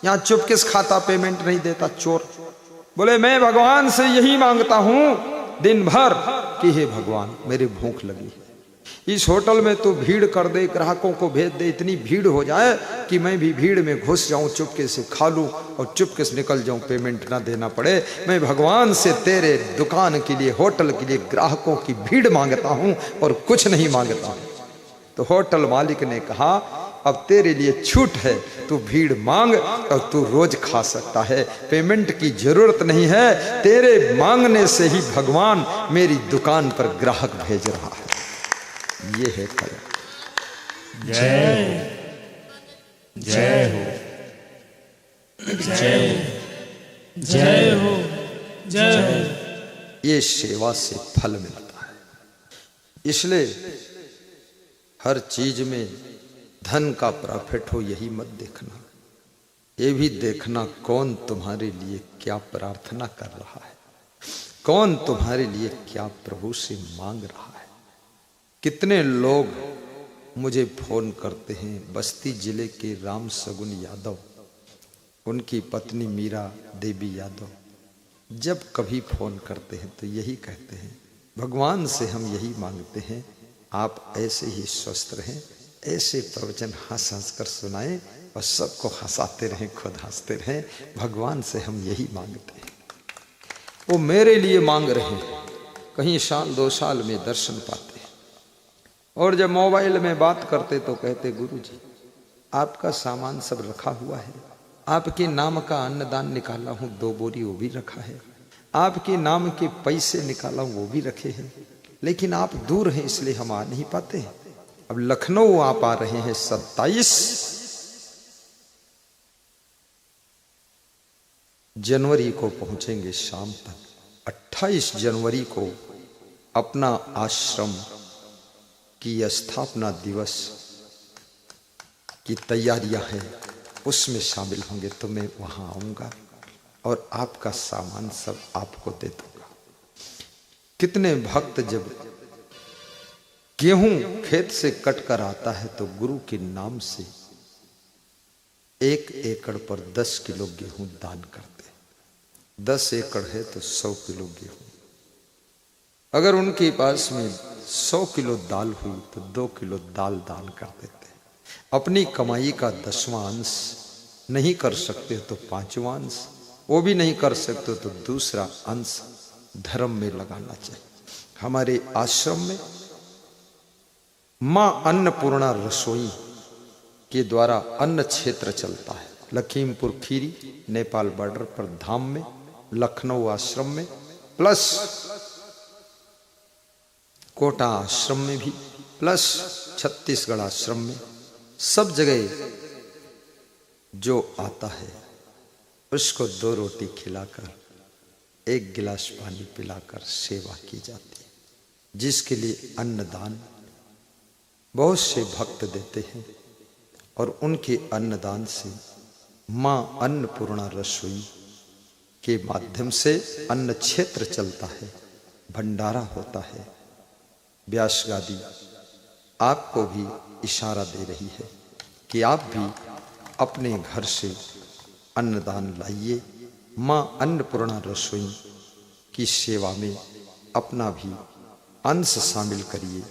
यहां चुपकिस खाता, पेमेंट नहीं देता, चोर। बोले मैं भगवान से यही मांगता हूं दिन भर कि हे भगवान मेरी भूख लगी है, इस होटल में तो भीड़ कर दे, ग्राहकों को भेज दे, इतनी भीड़ हो जाए कि मैं भी भीड़ में घुस जाऊं, चुपके से खा लूं और चुपके से निकल जाऊं, पेमेंट ना देना पड़े। मैं भगवान से तेरे दुकान के लिए, होटल के लिए ग्राहकों की भीड़ मांगता हूं और कुछ नहीं मांगता हूं। तो होटल मालिक ने कहा अब तेरे लिए छूट है, तू भीड़ मांग और तू रोज खा सकता है, पेमेंट की जरूरत नहीं है, तेरे मांगने से ही भगवान मेरी दुकान पर ग्राहक भेज रहा है। ये है कला। जय जय हो, जय जय हो, जय। ये सेवा से फल मिलता है। इसलिए हर चीज में धन का प्रॉफिट हो यही मत देखना, ये भी देखना कौन तुम्हारे लिए क्या प्रार्थना कर रहा है, कौन तुम्हारे लिए क्या प्रभु से मांग रहा है। कितने लोग मुझे फोन करते हैं, बस्ती जिले के राम सगुन यादव, उनकी पत्नी मीरा देवी यादव, जब कभी फोन करते हैं तो यही कहते हैं भगवान से हम यही मांगते हैं आप ऐसे ही स्वस्थ रहें, ऐसे प्रवचन हंस हंस कर सुनाएं और सबको हंसाते रहें, खुद हंसते रहें, भगवान से हम यही मांगते हैं। वो मेरे लिए मांग रहे हैं, कहीं साल 2 साल में दर्शन पाते हैं। और जब मोबाइल में बात करते तो कहते गुरुजी आपका सामान सब रखा हुआ है, आपके नाम का अन्नदान निकाला हूँ 2 बोरी वो भी रखा है, आपके नाम के पैसे निकाला हूँ वो भी रखे हैं, लेकिन आप दूर हैं इसलिए हम आ नहीं पाते हैं। अब लखनऊ आप आ रहे हैं 27 जनवरी को पहुंचेंगे शाम तक, 28 जनवरी को अपना आश्रम की स्थापना दिवस की तैयारियां हैं, उसमें शामिल होंगे तो मैं वहां आऊंगा और आपका सामान सब आपको दे दूंगा। कितने भक्त जब गेहूं खेत से कट कर आता है तो गुरु के नाम से 1 एकड़ पर 10 किलो गेहूं दान करते हैं। 10 एकड़ है तो 100 किलो गेहूं। अगर उनके पास में 100 किलो दाल हुई तो 2 किलो दाल दान कर देते हैं। अपनी कमाई का 10वां अंश नहीं कर सकते तो 5वां अंश, वो भी नहीं कर सकते तो दूसरा अंश धर्म में लगाना चाहिए। हमारे आश्रम में मां अन्नपूर्णा रसोई के द्वारा अन्न क्षेत्र चलता है। लखीमपुर खीरी नेपाल बॉर्डर पर धाम में, लखनऊ आश्रम में, प्लस कोटा आश्रम में भी, प्लस छत्तीसगढ़ आश्रम में, सब जगह जो आता है उसको 2 रोटी खिलाकर 1 गिलास पानी पिलाकर सेवा की जाती है, जिसके लिए अन्नदान बहुत से भक्त देते हैं और उनके अन्नदान से मां अन्नपूर्णा रसोई के माध्यम से अन्न क्षेत्र चलता है, भंडारा होता है। व्यास गादी आपको भी इशारा दे रही है कि आप भी अपने घर से अन्नदान लाइए, मां अन्नपूर्णा रसोई की सेवा में अपना भी अंश शामिल करिए,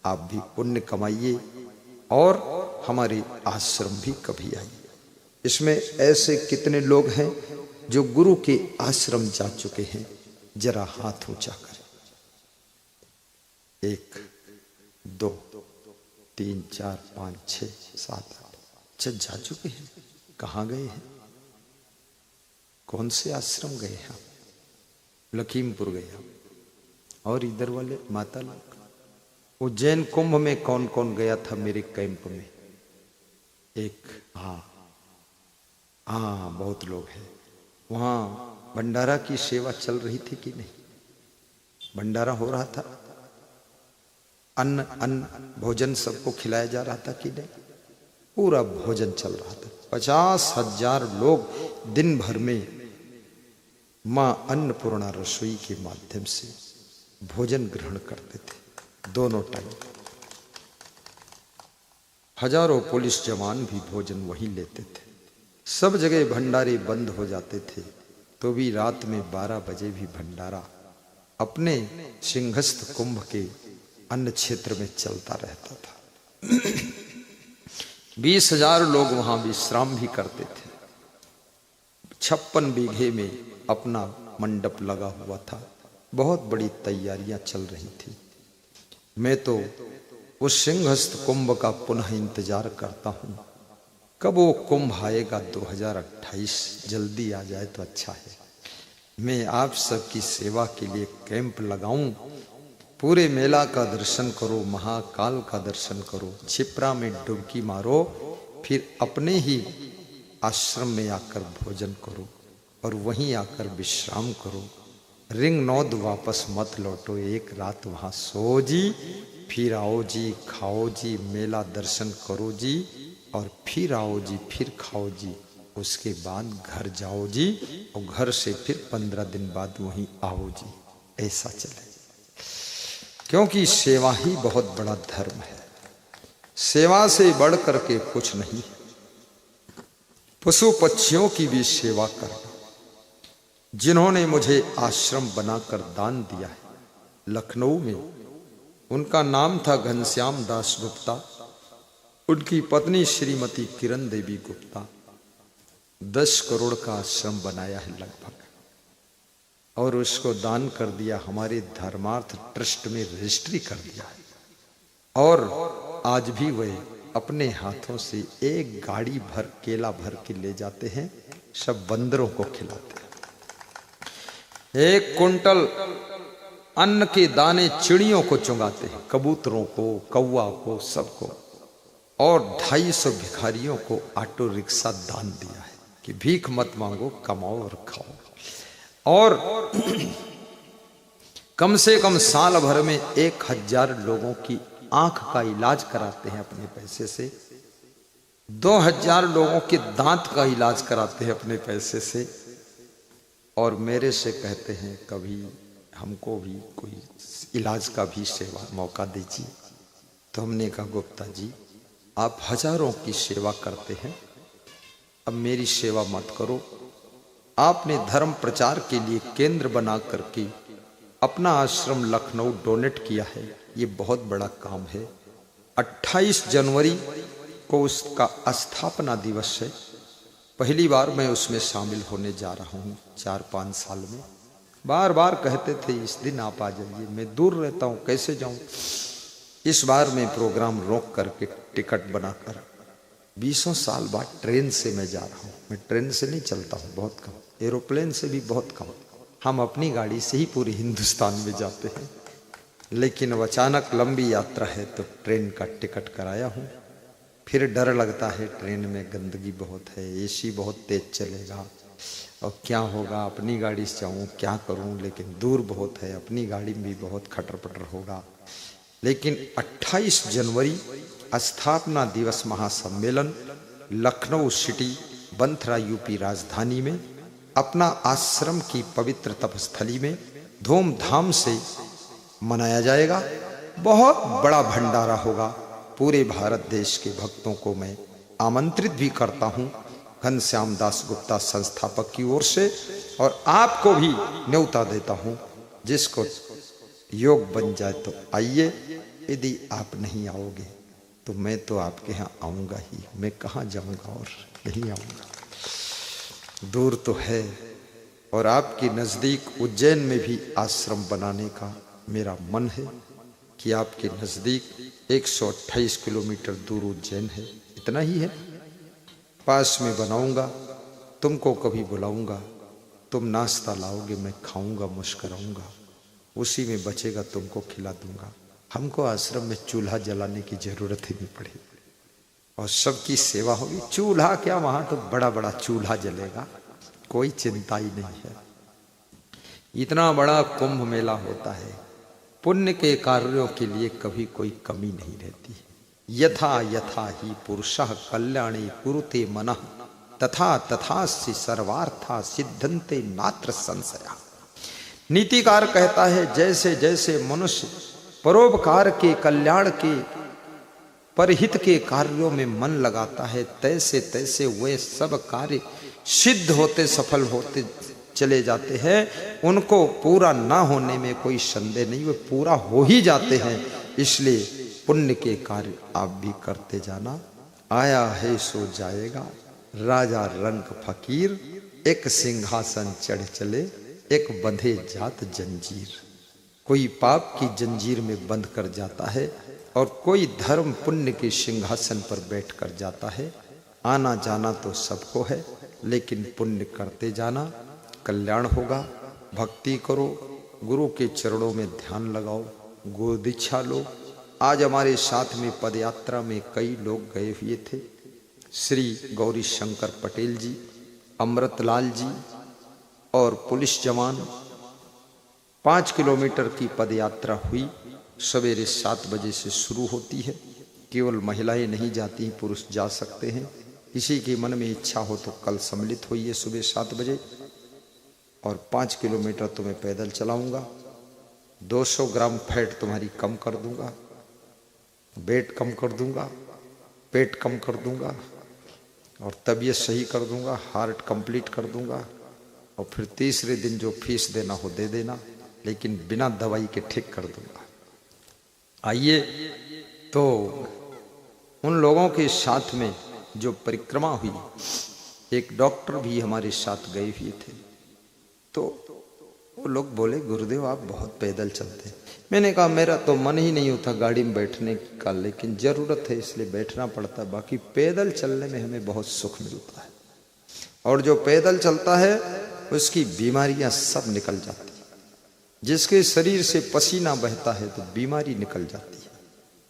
आप भी पुण्य कमाइए और हमारे आश्रम भी कभी आइए। इसमें ऐसे कितने लोग हैं जो गुरु के आश्रम जा चुके हैं, जरा हाथ ऊंचा करें। 1 2 3 4 5 6 7 8 अच्छा जा चुके हैं। कहाँ गए हैं? कौन से आश्रम गए हैं? लखीमपुर गए हैं। और इधर वाले माता लोग उज्जैन कुंभ में कौन कौन गया था मेरे कैंप में? एक हाँ बहुत लोग हैं। वहाँ भंडारा की सेवा चल रही थी कि नहीं? भंडारा हो रहा था, अन्न भोजन सबको खिलाया जा रहा था कि नहीं? पूरा भोजन चल रहा था। 50,000 लोग दिन भर में मां अन्नपूर्णा रसोई के माध्यम से भोजन ग्रहण करते थे, दोनों टाइम। हजारों पुलिस जवान भी भोजन वहीं लेते थे। सब जगह भंडारे बंद हो जाते थे तो भी रात में 12 बजे भी भंडारा अपने सिंहस्थ कुंभ के अन्न क्षेत्र में चलता रहता था। 20,000 लोग वहां विश्राम भी करते थे। 56 बीघे में अपना मंडप लगा हुआ था। बहुत बड़ी तैयारियां चल रही थी। मैं तो उस सिंहस्थ कुंभ का पुनः इंतजार करता हूं, कब वो कुंभ आएगा। 2028 जल्दी आ जाए तो अच्छा है। मैं आप सबकी सेवा के लिए कैंप लगाऊं, पूरे मेला का दर्शन करो, महाकाल का दर्शन करो, क्षिप्रा में डुबकी मारो, फिर अपने ही आश्रम में आकर भोजन करो और वहीं आकर विश्राम करो। रिंग नौद वापस मत लौटो, एक रात वहां सो जी, फिर आओ जी, खाओ जी, मेला दर्शन करो जी, और फिर आओ जी, फिर खाओ जी, उसके बाद घर जाओ जी, और घर से फिर 15 दिन बाद वहीं आओ जी। ऐसा चले, क्योंकि सेवा ही बहुत बड़ा धर्म है। सेवा से बढ़ करके कुछ नहीं। पशु पक्षियों की भी सेवा करना। जिन्होंने मुझे आश्रम बनाकर दान दिया है, लखनऊ में उनका नाम था घनश्याम दास गुप्ता, उनकी पत्नी श्रीमती किरण देवी गुप्ता। 10 करोड़ का आश्रम बनाया है लगभग, और उसको दान कर दिया, हमारे धर्मार्थ ट्रस्ट में रजिस्ट्री कर दिया है। और आज भी वे अपने हाथों से एक गाड़ी भर केला भर के ले जाते हैं, सब बंदरों को खिलाते हैं। 1 कुंटल अन्न के दाने चिड़ियों को चुंगाते हैं, कबूतरों को, कौवा को, सबको। और 250 भिखारियों को ऑटो रिक्शा दान दिया है कि भीख मत मांगो, कमाओ और खाओ। और कम से कम साल भर में 1000 लोगों की आंख का इलाज कराते हैं अपने पैसे से। 2000 लोगों के दांत का इलाज कराते हैं अपने पैसे से। और मेरे से कहते हैं कभी हमको भी कोई इलाज का भी सेवा मौका दीजिए। तो हमने कहा गुप्ता जी, आप हजारों की सेवा करते हैं, अब मेरी सेवा मत करो। आपने धर्म प्रचार के लिए केंद्र बना करके अपना आश्रम लखनऊ डोनेट किया है, ये बहुत बड़ा काम है। 28 जनवरी को उसका स्थापना दिवस है। पहली बार मैं उसमें शामिल होने जा रहा हूँ 4-5 साल में। बार बार कहते थे इस दिन आप आ जाइए, मैं दूर रहता हूँ, कैसे जाऊँ। इस बार मैं प्रोग्राम रोक करके टिकट बनाकर 20 साल बाद ट्रेन से मैं जा रहा हूँ। मैं ट्रेन से नहीं चलता हूँ, बहुत कम, एरोप्लेन से भी बहुत कम। हम अपनी गाड़ी से ही पूरे हिंदुस्तान में जाते हैं। लेकिन अब अचानक लंबी यात्रा है तो ट्रेन का टिकट कराया हूँ। फिर डर लगता है, ट्रेन में गंदगी बहुत है, एसी बहुत तेज चलेगा और क्या होगा, अपनी गाड़ी से जाऊँ क्या करूँ। लेकिन दूर बहुत है, अपनी गाड़ी में भी बहुत खटर पटर होगा। लेकिन 28 जनवरी स्थापना दिवस महासम्मेलन लखनऊ सिटी बंथरा यूपी राजधानी में अपना आश्रम की पवित्र तपस्थली में धूमधाम से मनाया जाएगा। बहुत बड़ा भंडारा होगा। पूरे भारत देश के भक्तों को मैं आमंत्रित भी करता हूँ घनश्याम दास गुप्ता संस्थापक की ओर से, और आपको भी न्योता देता हूँ। जिसको योग बन जाए तो आइए, यदि आप नहीं आओगे तो मैं तो आपके यहाँ आऊँगा ही। मैं कहाँ जाऊँगा और नहीं आऊँगा, दूर तो है। और आपके नज़दीक उज्जैन में भी आश्रम बनाने का मेरा मन है। कि आपके नजदीक 128 किलोमीटर दूर उज्जैन है, इतना ही है। पास में बनाऊंगा, तुमको कभी बुलाऊंगा, तुम नाश्ता लाओगे, मैं खाऊंगा, मुस्कराऊंगा, उसी में बचेगा तुमको खिला दूंगा। हमको आश्रम में चूल्हा जलाने की जरूरत ही नहीं पड़ेगी और सबकी सेवा होगी। चूल्हा क्या, वहां तो बड़ा बड़ा चूल्हा जलेगा, कोई चिंता ही नहीं है। इतना बड़ा कुंभ मेला होता है, पुण्य के कार्यों के लिए कभी कोई कमी नहीं रहती। यथा यथा ही पुरुषः कल्याणे कुरुते मनः तथा तथास्य सर्वार्था सिद्धन्ते नात्र संशया। नीतिकार कहता है जैसे जैसे मनुष्य परोपकार के, कल्याण के, परहित के कार्यों में मन लगाता है, तैसे तैसे वे सब कार्य सिद्ध होते, सफल होते चले जाते हैं। उनको पूरा ना होने में कोई संदेह नहीं, वे पूरा हो ही जाते हैं। इसलिए पुण्य के कार्य आप भी करते जाना। आया है सो जाएगा, राजा रंक फकीर, एक सिंहासन चढ़ चले, एक बंधे जात जंजीर। कोई पाप की जंजीर में बंध कर जाता है और कोई धर्म पुण्य के सिंहासन पर बैठ कर जाता है। आना जाना तो सबको है, लेकिन पुण्य करते जाना, कल्याण होगा। भक्ति करो, गुरु के चरणों में ध्यान लगाओ, गो दीक्षा लो। आज हमारे साथ में पदयात्रा में कई लोग गए हुए थे। श्री गौरी शंकर पटेल जी, अमृतलाल जी और पुलिस जवान। 5 किलोमीटर की पदयात्रा हुई। सवेरे 7 बजे से शुरू होती है। केवल महिलाएं नहीं जाती, पुरुष जा सकते हैं। किसी के मन में इच्छा हो तो कल सम्मिलित होइए सुबह 7 बजे। और 5 किलोमीटर तुम्हें पैदल चलाऊंगा। 200 ग्राम फैट तुम्हारी कम कर दूंगा, वेट कम कर दूंगा, पेट कम कर दूंगा और तबीयत सही कर दूंगा, हार्ट कंप्लीट कर दूंगा। और फिर तीसरे दिन जो फीस देना हो दे देना, लेकिन बिना दवाई के ठीक कर दूंगा। आइए, तो उन लोगों के साथ में जो परिक्रमा हुई, एक डॉक्टर भी हमारे साथ गए हुए थे। तो वो लोग बोले, गुरुदेव आप बहुत पैदल चलते हैं। मैंने कहा मेरा तो मन ही नहीं होता गाड़ी में बैठने का, लेकिन जरूरत है इसलिए बैठना पड़ता है। बाकी पैदल चलने में हमें बहुत सुख मिलता है। और जो पैदल चलता है उसकी बीमारियां सब निकल जाती है। जिसके शरीर से पसीना बहता है तो बीमारी निकल जाती है।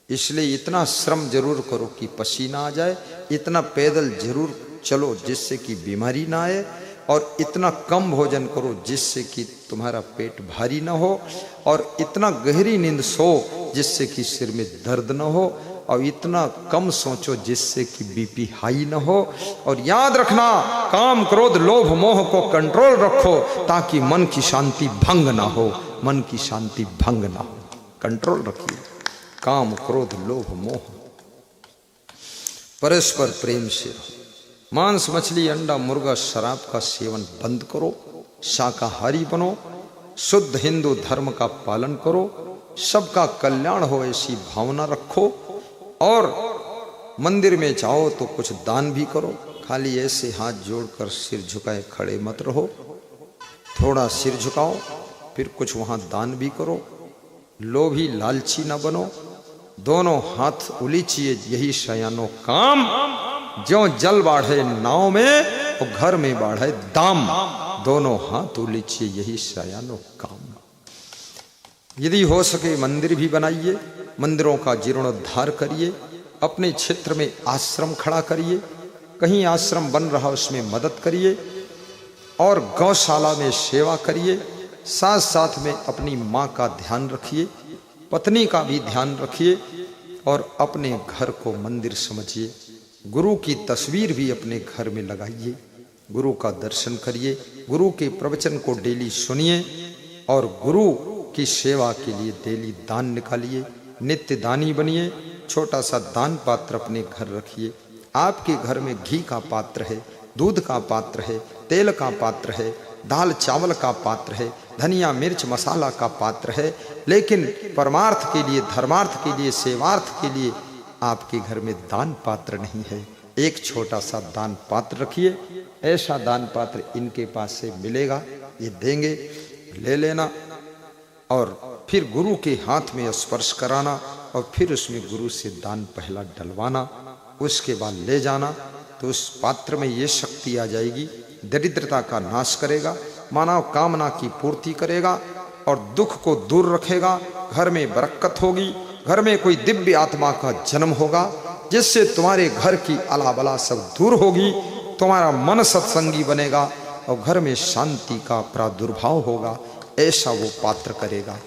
इसलिए इतना श्रम जरूर करो कि पसीना आ जाए, इतना पैदल जरूर चलो जिससे कि बीमारी ना आए, और इतना कम भोजन करो जिससे कि तुम्हारा पेट भारी ना हो, और इतना गहरी नींद सो जिससे कि सिर में दर्द ना हो, और इतना कम सोचो जिससे कि बीपी हाई ना हो। और याद रखना, काम क्रोध लोभ मोह को कंट्रोल रखो ताकि मन की शांति भंग ना हो, मन की शांति भंग ना हो। कंट्रोल रखिए, काम क्रोध लोभ मोह, परस्पर प्रेम से। मांस मछली अंडा मुर्गा शराब का सेवन बंद करो, शाकाहारी बनो, शुद्ध हिंदू धर्म का पालन करो, सबका कल्याण हो ऐसी भावना रखो। और मंदिर में जाओ तो कुछ दान भी करो। खाली ऐसे हाथ जोड़कर सिर झुकाए खड़े मत रहो, थोड़ा सिर झुकाओ, फिर कुछ वहां दान भी करो। लोभी लालची न बनो, दोनों हाथ उलीचिए यही शयानो काम। ज्यों जल बाढ़े नाव में और घर में बाढ़े दाम, दोनों हाथ उलीचिए यही शयानो काम। यदि हो सके मंदिर भी बनाइए, मंदिरों का जीर्णोद्धार करिए, अपने क्षेत्र में आश्रम खड़ा करिए, कहीं आश्रम बन रहा उसमें मदद करिए, और गौशाला में सेवा करिए। साथ साथ में अपनी माँ का ध्यान रखिए, पत्नी का भी ध्यान रखिए, और अपने घर को मंदिर समझिए। गुरु की तस्वीर भी अपने घर में लगाइए, गुरु का दर्शन करिए, गुरु के प्रवचन को डेली सुनिए, और गुरु की सेवा के लिए डेली दान निकालिए, नित्य दानी बनिए। छोटा सा दान पात्र अपने घर रखिए। आपके घर में घी का पात्र है, दूध का पात्र है, तेल का पात्र है, दाल चावल का पात्र है, धनिया मिर्च मसाला का पात्र है, लेकिन परमार्थ के लिए, धर्मार्थ के लिए, सेवार्थ के लिए आपके घर में दान पात्र नहीं है। एक छोटा सा दान पात्र रखिए। ऐसा दान पात्र इनके पास से मिलेगा, ये देंगे, ले लेना। और फिर गुरु के हाथ में स्पर्श कराना और फिर उसमें गुरु से दान पहला डलवाना, उसके बाद ले जाना। तो उस पात्र में ये शक्ति आ जाएगी, दरिद्रता का नाश करेगा, मानव कामना की पूर्ति करेगा और दुख को दूर रखेगा। घर में बरकत होगी, घर में कोई दिव्य आत्मा का जन्म होगा, जिससे तुम्हारे घर की अलाबला सब दूर होगी, तुम्हारा मन सत्संगी बनेगा और घर में शांति का प्रादुर्भाव होगा। ऐसा वो पात्र करेगा।